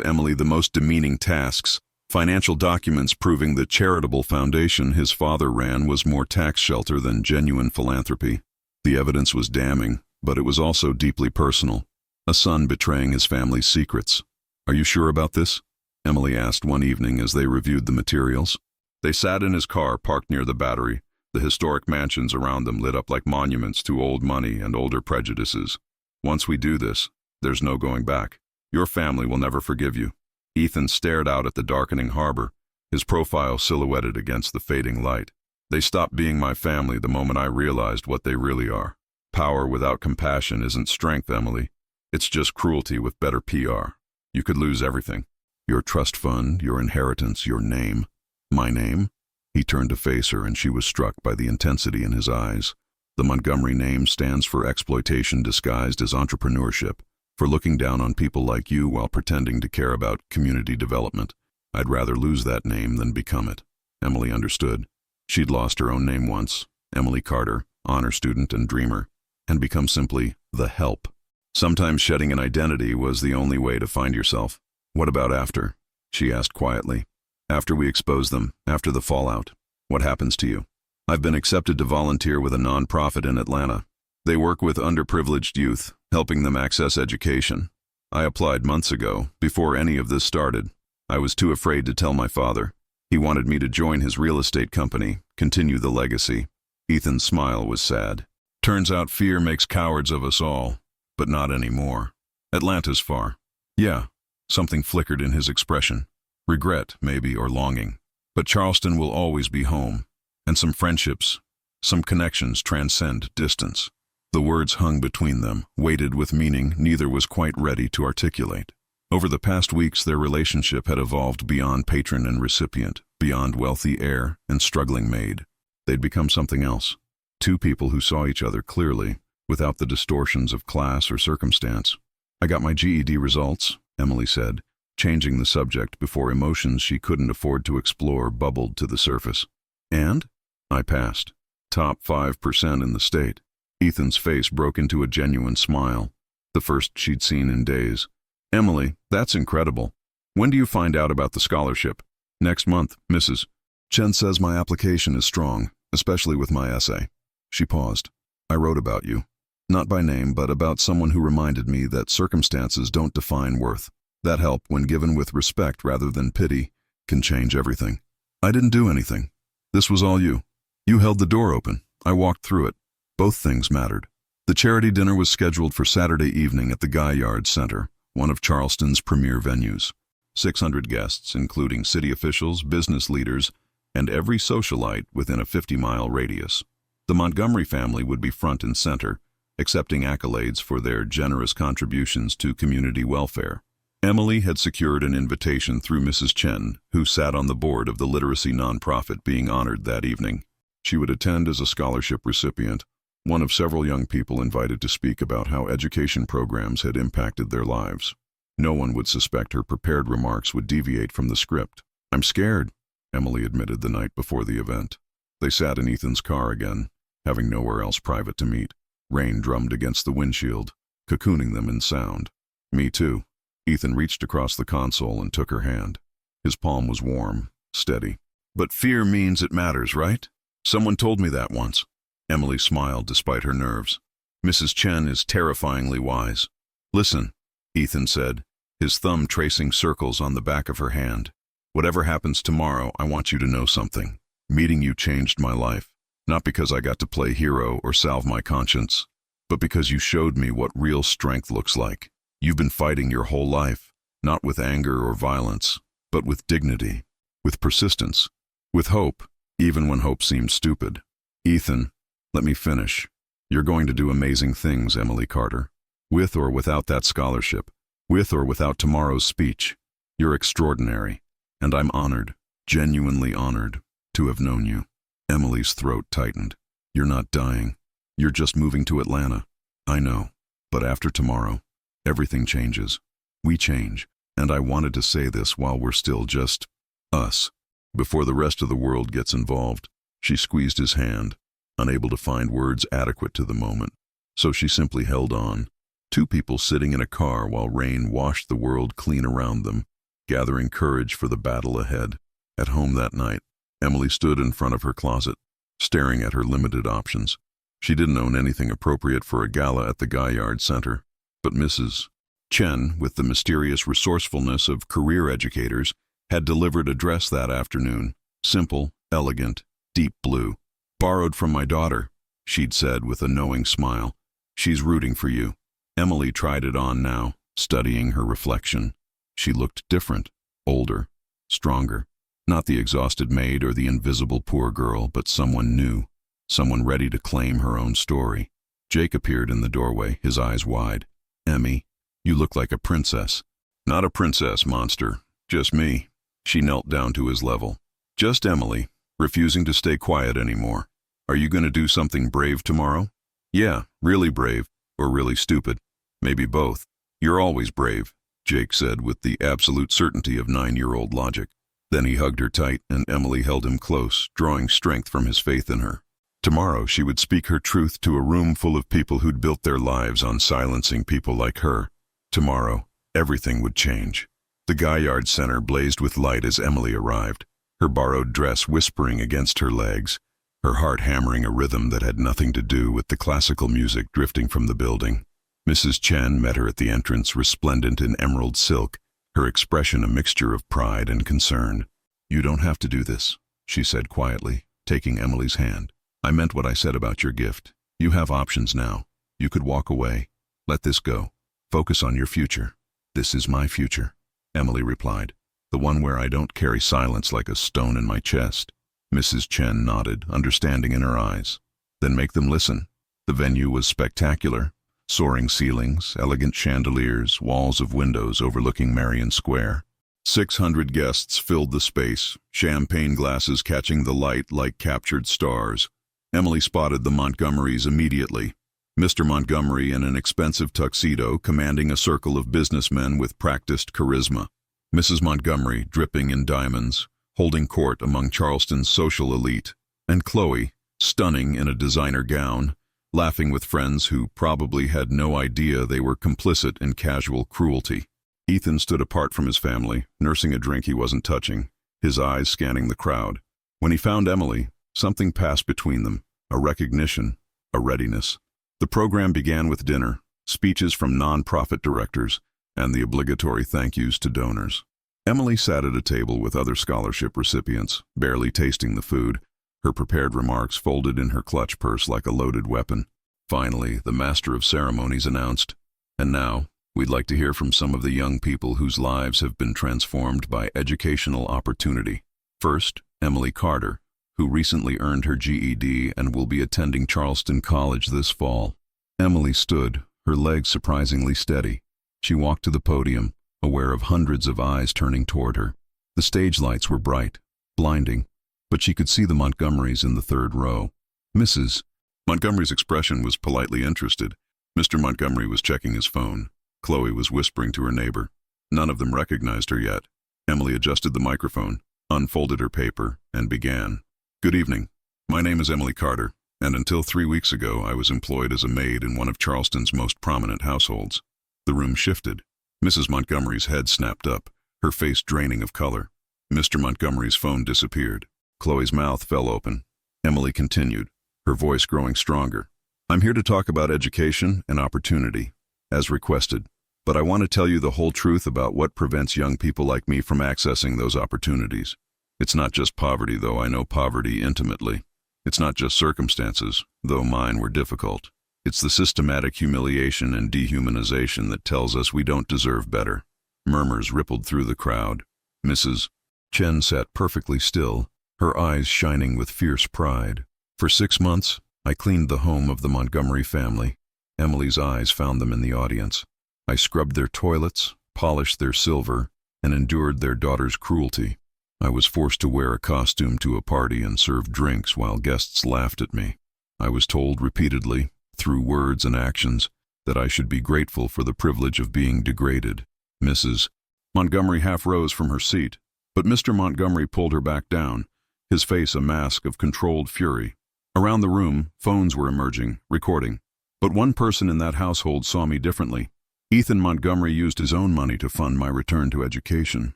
Emily the most demeaning tasks. Financial documents proving the charitable foundation his father ran was more tax shelter than genuine philanthropy. The evidence was damning, but it was also deeply personal. A son betraying his family's secrets. "Are you sure about this?" Emily asked one evening as they reviewed the materials. They sat in his car parked near the Battery, the historic mansions around them lit up like monuments to old money and older prejudices. "Once we do this, there's no going back. Your family will never forgive you." Ethan stared out at the darkening harbor, his profile silhouetted against the fading light. "They stopped being my family the moment I realized what they really are. Power without compassion isn't strength, Emily. It's just cruelty with better PR. You could lose everything. Your trust fund, your inheritance, your name." "My name?" He turned to face her, and she was struck by the intensity in his eyes. "The Montgomery name stands for exploitation disguised as entrepreneurship, for looking down on people like you while pretending to care about community development. I'd rather lose that name than become it." Emily understood. She'd lost her own name once, Emily Carter, honor student and dreamer, and become simply the help. Sometimes shedding an identity was the only way to find yourself. "What about after?" she asked quietly. "After we expose them, after the fallout, what happens to you?" "I've been accepted to volunteer with a nonprofit in Atlanta. They work with underprivileged youth, helping them access education. I applied months ago, before any of this started. I was too afraid to tell my father. He wanted me to join his real estate company, continue the legacy." Ethan's smile was sad. "Turns out fear makes cowards of us all, but not anymore. Atlanta's far." "Yeah." Something flickered in his expression. Regret, maybe, or longing. "But Charleston will always be home. And some friendships, some connections transcend distance." The words hung between them, weighted with meaning neither was quite ready to articulate. Over the past weeks, their relationship had evolved beyond patron and recipient, beyond wealthy heir and struggling maid. They'd become something else. Two people who saw each other clearly, without the distortions of class or circumstance. "I got my GED results," Emily said, changing the subject before emotions she couldn't afford to explore bubbled to the surface. "And?" "I passed. Top 5% in the state." Ethan's face broke into a genuine smile, the first she'd seen in days. "Emily, that's incredible. When do you find out about the scholarship?" "Next month, Mrs. Chen says my application is strong, especially with my essay." She paused. "I wrote about you. Not by name, but about someone who reminded me that circumstances don't define worth. That help, when given with respect rather than pity, can change everything. I didn't do anything. This was all you. You held the door open. I walked through it. Both things mattered." The charity dinner was scheduled for Saturday evening at the Guy Yard Center, one of Charleston's premier venues. 600 guests, including city officials, business leaders, and every socialite within a 50-mile radius. The Montgomery family would be front and center, accepting accolades for their generous contributions to community welfare. Emily had secured an invitation through Mrs. Chen, who sat on the board of the literacy nonprofit being honored that evening. She would attend as a scholarship recipient, one of several young people invited to speak about how education programs had impacted their lives. No one would suspect her prepared remarks would deviate from the script. "I'm scared," Emily admitted the night before the event. They sat in Ethan's car again, having nowhere else private to meet. Rain drummed against the windshield, cocooning them in sound. "Me too." Ethan reached across the console and took her hand. His palm was warm, steady. "But fear means it matters, right? Someone told me that once." Emily smiled despite her nerves. "Mrs. Chen is terrifyingly wise." "Listen," Ethan said, his thumb tracing circles on the back of her hand. "Whatever happens tomorrow, I want you to know something. Meeting you changed my life. Not because I got to play hero or salve my conscience, but because you showed me what real strength looks like. You've been fighting your whole life, not with anger or violence, but with dignity, with persistence, with hope, even when hope seemed stupid. Ethan, let me finish. You're going to do amazing things, Emily Carter. With or without that scholarship, with or without tomorrow's speech. You're extraordinary, and I'm honored, genuinely honored, to have known you." Emily's throat tightened. "You're not dying. You're just moving to Atlanta. I know. But after tomorrow, everything changes. We change. And I wanted to say this while we're still just us. Before the rest of the world gets involved." She squeezed his hand, unable to find words adequate to the moment. So she simply held on, Two people sitting in a car while rain washed the world clean around them, gathering courage for the battle ahead. At home that night, Emily stood in front of her closet, staring at her limited options. She didn't own anything appropriate for a gala at the Gaillard Center, but Mrs. Chen, with the mysterious resourcefulness of career educators, had delivered a dress that afternoon, simple, elegant, deep blue. "Borrowed from my daughter," she'd said with a knowing smile. "She's rooting for you." Emily tried it on now, studying her reflection. She looked different, older, stronger. Not the exhausted maid or the invisible poor girl, but someone new, someone ready to claim her own story. Jake appeared in the doorway, his eyes wide. "Emmy, you look like a princess." "Not a princess, monster. Just me." She knelt down to his level. "Just Emily, refusing to stay quiet anymore. Are you going to do something brave tomorrow?" "Yeah, really brave, or really stupid. Maybe both." "You're always brave," Jake said with the absolute certainty of 9-year-old logic. Then he hugged her tight, and Emily held him close, drawing strength from his faith in her. Tomorrow she would speak her truth to a room full of people who'd built their lives on silencing people like her. Tomorrow, everything would change. The Gaillard Center blazed with light as Emily arrived, her borrowed dress whispering against her legs, her heart hammering a rhythm that had nothing to do with the classical music drifting from the building. Mrs. Chen met her at the entrance, resplendent in emerald silk, her expression a mixture of pride and concern. "You don't have to do this," she said quietly, taking Emily's hand. "I meant what I said about your gift. You have options now. You could walk away. Let this go. Focus on your future." "This is my future," Emily replied. "The one where I don't carry silence like a stone in my chest." Mrs. Chen nodded, understanding in her eyes. "Then make them listen." The venue was spectacular. Soaring ceilings, elegant chandeliers, walls of windows overlooking Marion Square. 600 guests filled the space, champagne glasses catching the light like captured stars. Emily spotted the Montgomerys immediately. Mr. Montgomery in an expensive tuxedo commanding a circle of businessmen with practiced charisma. Mrs. Montgomery dripping in diamonds, holding court among Charleston's social elite. And Chloe, stunning in a designer gown, laughing with friends who probably had no idea they were complicit in casual cruelty. Ethan stood apart from his family, nursing a drink he wasn't touching, his eyes scanning the crowd. When he found Emily, something passed between them, a recognition, a readiness. The program began with dinner, speeches from non-profit directors, and the obligatory thank yous to donors. Emily sat at a table with other scholarship recipients, barely tasting the food, her prepared remarks folded in her clutch purse like a loaded weapon. Finally, the master of ceremonies announced, "And now, we'd like to hear from some of the young people whose lives have been transformed by educational opportunity. First, Emily Carter, who recently earned her GED and will be attending Charleston College this fall." Emily stood, her legs surprisingly steady. She walked to the podium, aware of hundreds of eyes turning toward her. The stage lights were bright, blinding, but she could see the Montgomerys in the third row. Mrs. Montgomery's expression was politely interested. Mr. Montgomery was checking his phone. Chloe was whispering to her neighbor. None of them recognized her yet. Emily adjusted the microphone, unfolded her paper, and began. "Good evening. My name is Emily Carter, and until 3 weeks ago I was employed as a maid in one of Charleston's most prominent households." The room shifted. Mrs. Montgomery's head snapped up, her face draining of color. Mr. Montgomery's phone disappeared. Chloe's mouth fell open. Emily continued, her voice growing stronger. "I'm here to talk about education and opportunity, as requested. But I want to tell you the whole truth about what prevents young people like me from accessing those opportunities. It's not just poverty, though I know poverty intimately. It's not just circumstances, though mine were difficult. It's the systematic humiliation and dehumanization that tells us we don't deserve better." Murmurs rippled through the crowd. Mrs. Chen sat perfectly still, her eyes shining with fierce pride. "For 6 months, I cleaned the home of the Montgomery family." Emily's eyes found them in the audience. "I scrubbed their toilets, polished their silver, and endured their daughter's cruelty. I was forced to wear a costume to a party and serve drinks while guests laughed at me. I was told repeatedly, through words and actions, that I should be grateful for the privilege of being degraded." Mrs. Montgomery half rose from her seat, but Mr. Montgomery pulled her back down, his face a mask of controlled fury. Around the room, phones were emerging, recording. But one person in that household saw me differently. Ethan Montgomery used his own money to fund my return to education,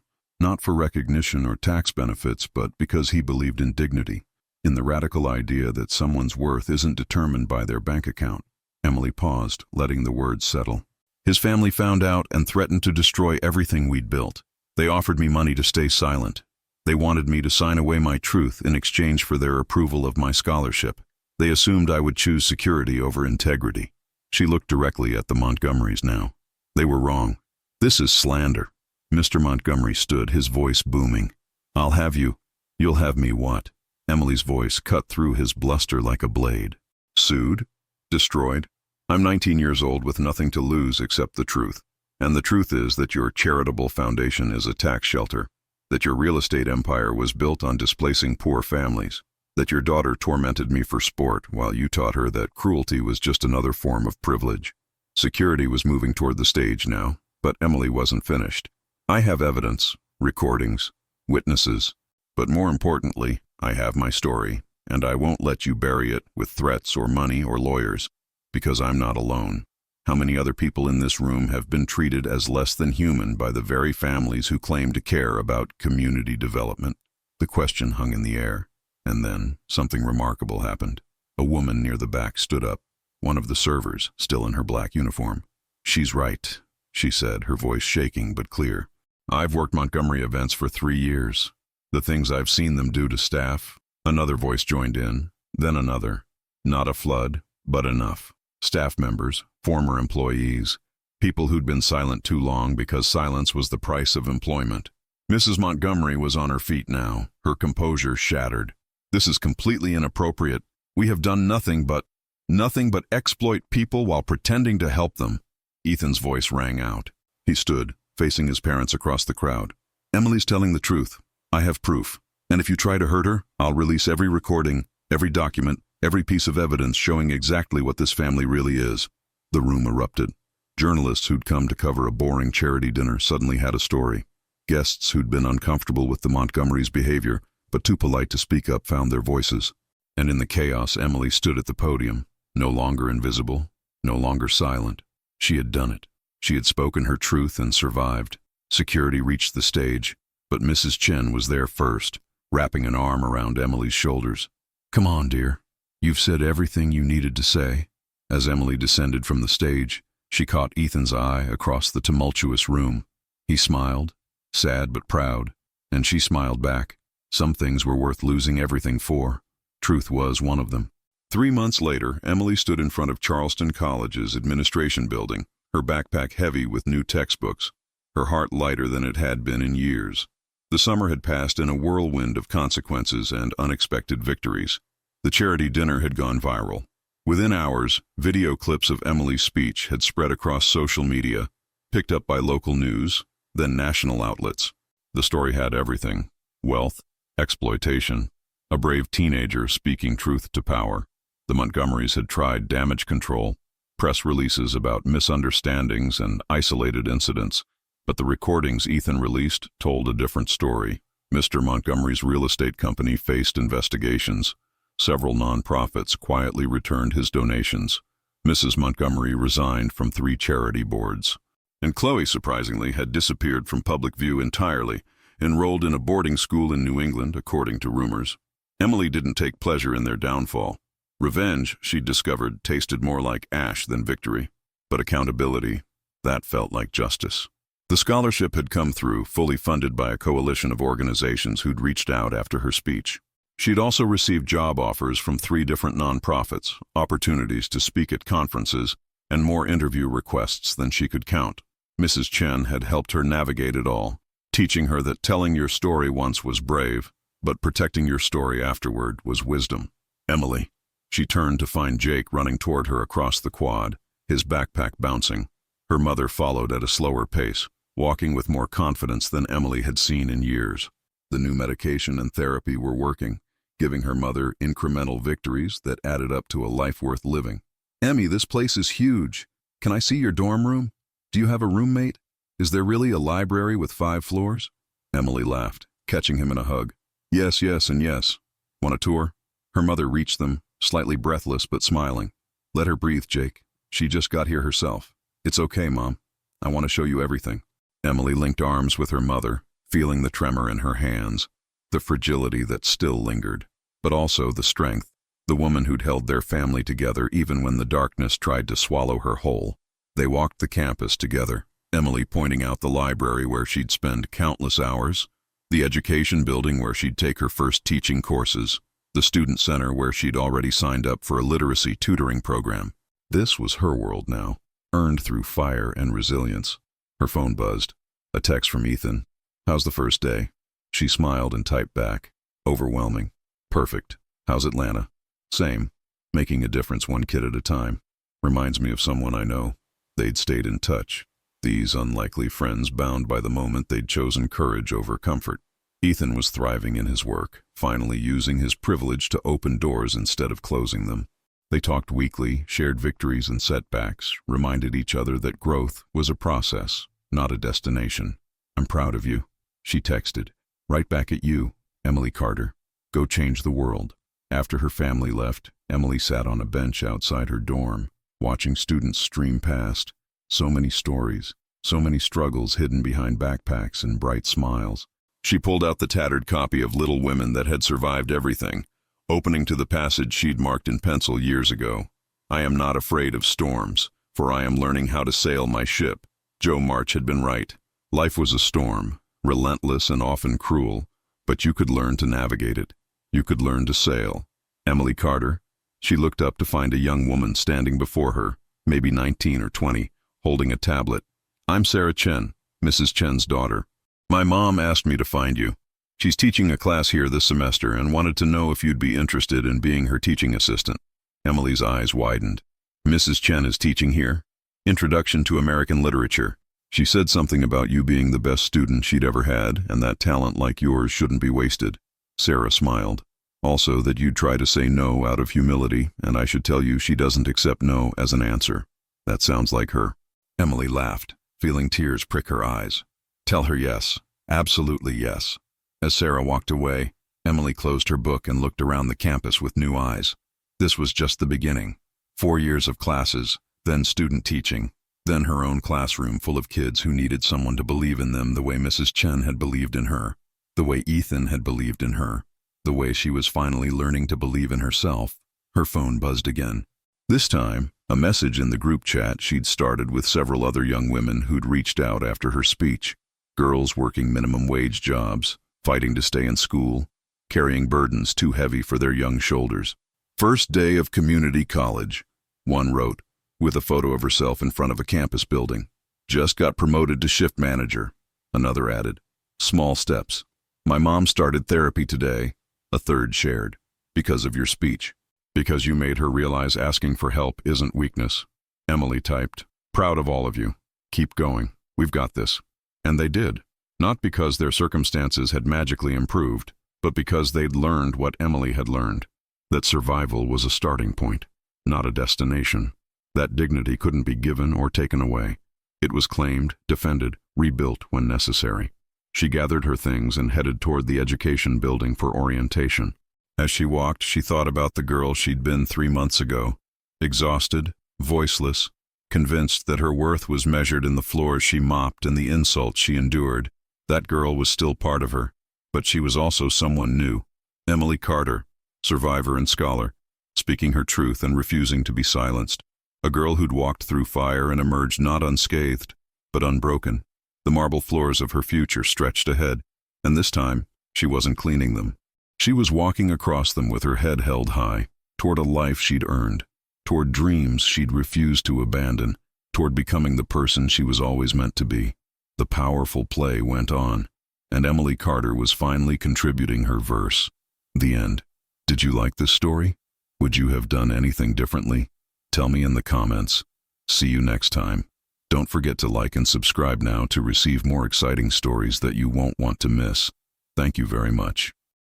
not for recognition or tax benefits, but because he believed in dignity, in the radical idea that someone's worth isn't determined by their bank account. Emily paused, letting the words settle. His family found out and threatened to destroy everything we'd built. They offered me money to stay silent. They wanted me to sign away my truth in exchange for their approval of my scholarship. They assumed I would choose security over integrity. She looked directly at the Montgomerys now. They were wrong. This is slander. Mr. Montgomery stood, his voice booming. I'll have you. You'll have me what? Emily's voice cut through his bluster like a blade. Sued? Destroyed? I'm 19 years old with nothing to lose except the truth. And the truth is that your charitable foundation is a tax shelter, that your real estate empire was built on displacing poor families, that your daughter tormented me for sport while you taught her that cruelty was just another form of privilege. Security was moving toward the stage now, but Emily wasn't finished. I have evidence, recordings, witnesses, but more importantly, I have my story, and I won't let you bury it with threats or money or lawyers, because I'm not alone. How many other people in this room have been treated as less than human by the very families who claim to care about community development? The question hung in the air, and then something remarkable happened. A woman near the back stood up, one of the servers, still in her black uniform. She's right, she said, her voice shaking but clear. I've worked Montgomery events for 3 years. The things I've seen them do to staff. Another voice joined in, then another. Not a flood, but enough. Staff members, former employees, people who'd been silent too long because silence was the price of employment. Mrs. Montgomery was on her feet now, her composure shattered. This is completely inappropriate. We have done nothing but exploit people while pretending to help them. Ethan's voice rang out. He stood, facing his parents across the crowd. Emily's telling the truth. I have proof. And if you try to hurt her, I'll release every recording, every document, every piece of evidence showing exactly what this family really is. The room erupted. Journalists who'd come to cover a boring charity dinner suddenly had a story. Guests who'd been uncomfortable with the Montgomerys' behavior, but too polite to speak up, found their voices. And in the chaos, Emily stood at the podium, no longer invisible, no longer silent. She had done it. She had spoken her truth and survived. Security reached the stage, but Mrs. Chen was there first, wrapping an arm around Emily's shoulders. Come on, dear. You've said everything you needed to say. As Emily descended from the stage, she caught Ethan's eye across the tumultuous room. He smiled, sad but proud, and she smiled back. Some things were worth losing everything for. Truth was one of them. 3 months later, Emily stood in front of Charleston College's administration building, her backpack heavy with new textbooks, her heart lighter than it had been in years. The summer had passed in a whirlwind of consequences and unexpected victories. The charity dinner had gone viral. Within hours, video clips of Emily's speech had spread across social media, picked up by local news, then national outlets. The story had everything: wealth, exploitation, a brave teenager speaking truth to power. The Montgomerys had tried damage control, press releases about misunderstandings and isolated incidents, but the recordings Ethan released told a different story. Mr. Montgomery's real estate company faced investigations. Several nonprofits quietly returned his donations. Mrs. Montgomery resigned from 3 charity boards. And Chloe, surprisingly, had disappeared from public view entirely, enrolled in a boarding school in New England, according to rumors. Emily didn't take pleasure in their downfall. Revenge, she'd discovered, tasted more like ash than victory. But accountability, that felt like justice. The scholarship had come through, fully funded by a coalition of organizations who'd reached out after her speech. She'd also received job offers from 3 different nonprofits, opportunities to speak at conferences, and more interview requests than she could count. Mrs. Chen had helped her navigate it all, teaching her that telling your story once was brave, but protecting your story afterward was wisdom. Emily. She turned to find Jake running toward her across the quad, his backpack bouncing. Her mother followed at a slower pace, walking with more confidence than Emily had seen in years. The new medication and therapy were working, giving her mother incremental victories that added up to a life worth living. Emmy, this place is huge. Can I see your dorm room? Do you have a roommate? Is there really a library with 5 floors? Emily laughed, catching him in a hug. Yes, and yes. Want a tour? Her mother reached them, slightly breathless but smiling. Let her breathe, Jake. She just got here herself. It's okay, Mom. I want to show you everything. Emily linked arms with her mother, feeling the tremor in her hands, the fragility that still lingered, but also the strength, the woman who'd held their family together even when the darkness tried to swallow her whole. They walked the campus together, Emily pointing out the library where she'd spend countless hours, the education building where she'd take her first teaching courses, the student center where she'd already signed up for a literacy tutoring program. This was her world now, earned through fire and resilience. Her phone buzzed. A text from Ethan. "How's the first day?" She smiled and typed back. "Overwhelming." "Perfect. How's Atlanta?" "Same. Making a difference one kid at a time. Reminds me of someone I know." They'd stayed in touch. These unlikely friends bound by the moment they'd chosen courage over comfort. Ethan was thriving in his work, finally using his privilege to open doors instead of closing them. They talked weekly, shared victories and setbacks, reminded each other that growth was a process, not a destination. "I'm proud of you," she texted. "Right back at you, Emily Carter. Go change the world." After her family left, Emily sat on a bench outside her dorm, watching students stream past. So many stories, so many struggles hidden behind backpacks and bright smiles. She pulled out the tattered copy of Little Women that had survived everything, opening to the passage she'd marked in pencil years ago. "I am not afraid of storms, for I am learning how to sail my ship." Joe March had been right. Life was a storm, relentless and often cruel, but you could learn to navigate it. You could learn to sail. Emily Carter. She looked up to find a young woman standing before her, maybe 19 or 20, holding a tablet. "I'm Sarah Chen, Mrs. Chen's daughter. My mom asked me to find you. She's teaching a class here this semester and wanted to know if you'd be interested in being her teaching assistant." Emily's eyes widened. "Mrs. Chen is teaching here? Introduction to American Literature. She said something about you being the best student she'd ever had, and that talent like yours shouldn't be wasted." Sarah smiled. "Also that you'd try to say no out of humility, and I should tell you she doesn't accept no as an answer. That sounds like her." Emily laughed, feeling tears prick her eyes. "Tell her yes, absolutely yes." As Sarah walked away, Emily closed her book and looked around the campus with new eyes. This was just the beginning. 4 years of classes, then student teaching, then her own classroom full of kids who needed someone to believe in them the way Mrs. Chen had believed in her, the way Ethan had believed in her, the way she was finally learning to believe in herself. Her phone buzzed again. This time, a message in the group chat she'd started with several other young women who'd reached out after her speech. Girls working minimum wage jobs, fighting to stay in school, carrying burdens too heavy for their young shoulders. "First day of community college," one wrote, with a photo of herself in front of a campus building. "Just got promoted to shift manager," another added. "Small steps. My mom started therapy today," a third shared. "Because of your speech. Because you made her realize asking for help isn't weakness." Emily typed, "Proud of all of you. Keep going. We've got this." And they did. Not because their circumstances had magically improved, but because they'd learned what Emily had learned. That survival was a starting point, not a destination. That dignity couldn't be given or taken away. It was claimed, defended, rebuilt when necessary. She gathered her things and headed toward the education building for orientation. As she walked, she thought about the girl she'd been 3 months ago. Exhausted, voiceless, convinced that her worth was measured in the floors she mopped and the insults she endured. That girl was still part of her, but she was also someone new. Emily Carter, survivor and scholar, speaking her truth and refusing to be silenced. A girl who'd walked through fire and emerged not unscathed, but unbroken. The marble floors of her future stretched ahead, and this time, she wasn't cleaning them. She was walking across them with her head held high, toward a life she'd earned, toward dreams she'd refused to abandon, toward becoming the person she was always meant to be. The powerful play went on, and Emily Carter was finally contributing her verse. The end. Did you like this story? Would you have done anything differently? Tell me in the comments. See you next time. Don't forget to like and subscribe now to receive more exciting stories that you won't want to miss. Thank you very much.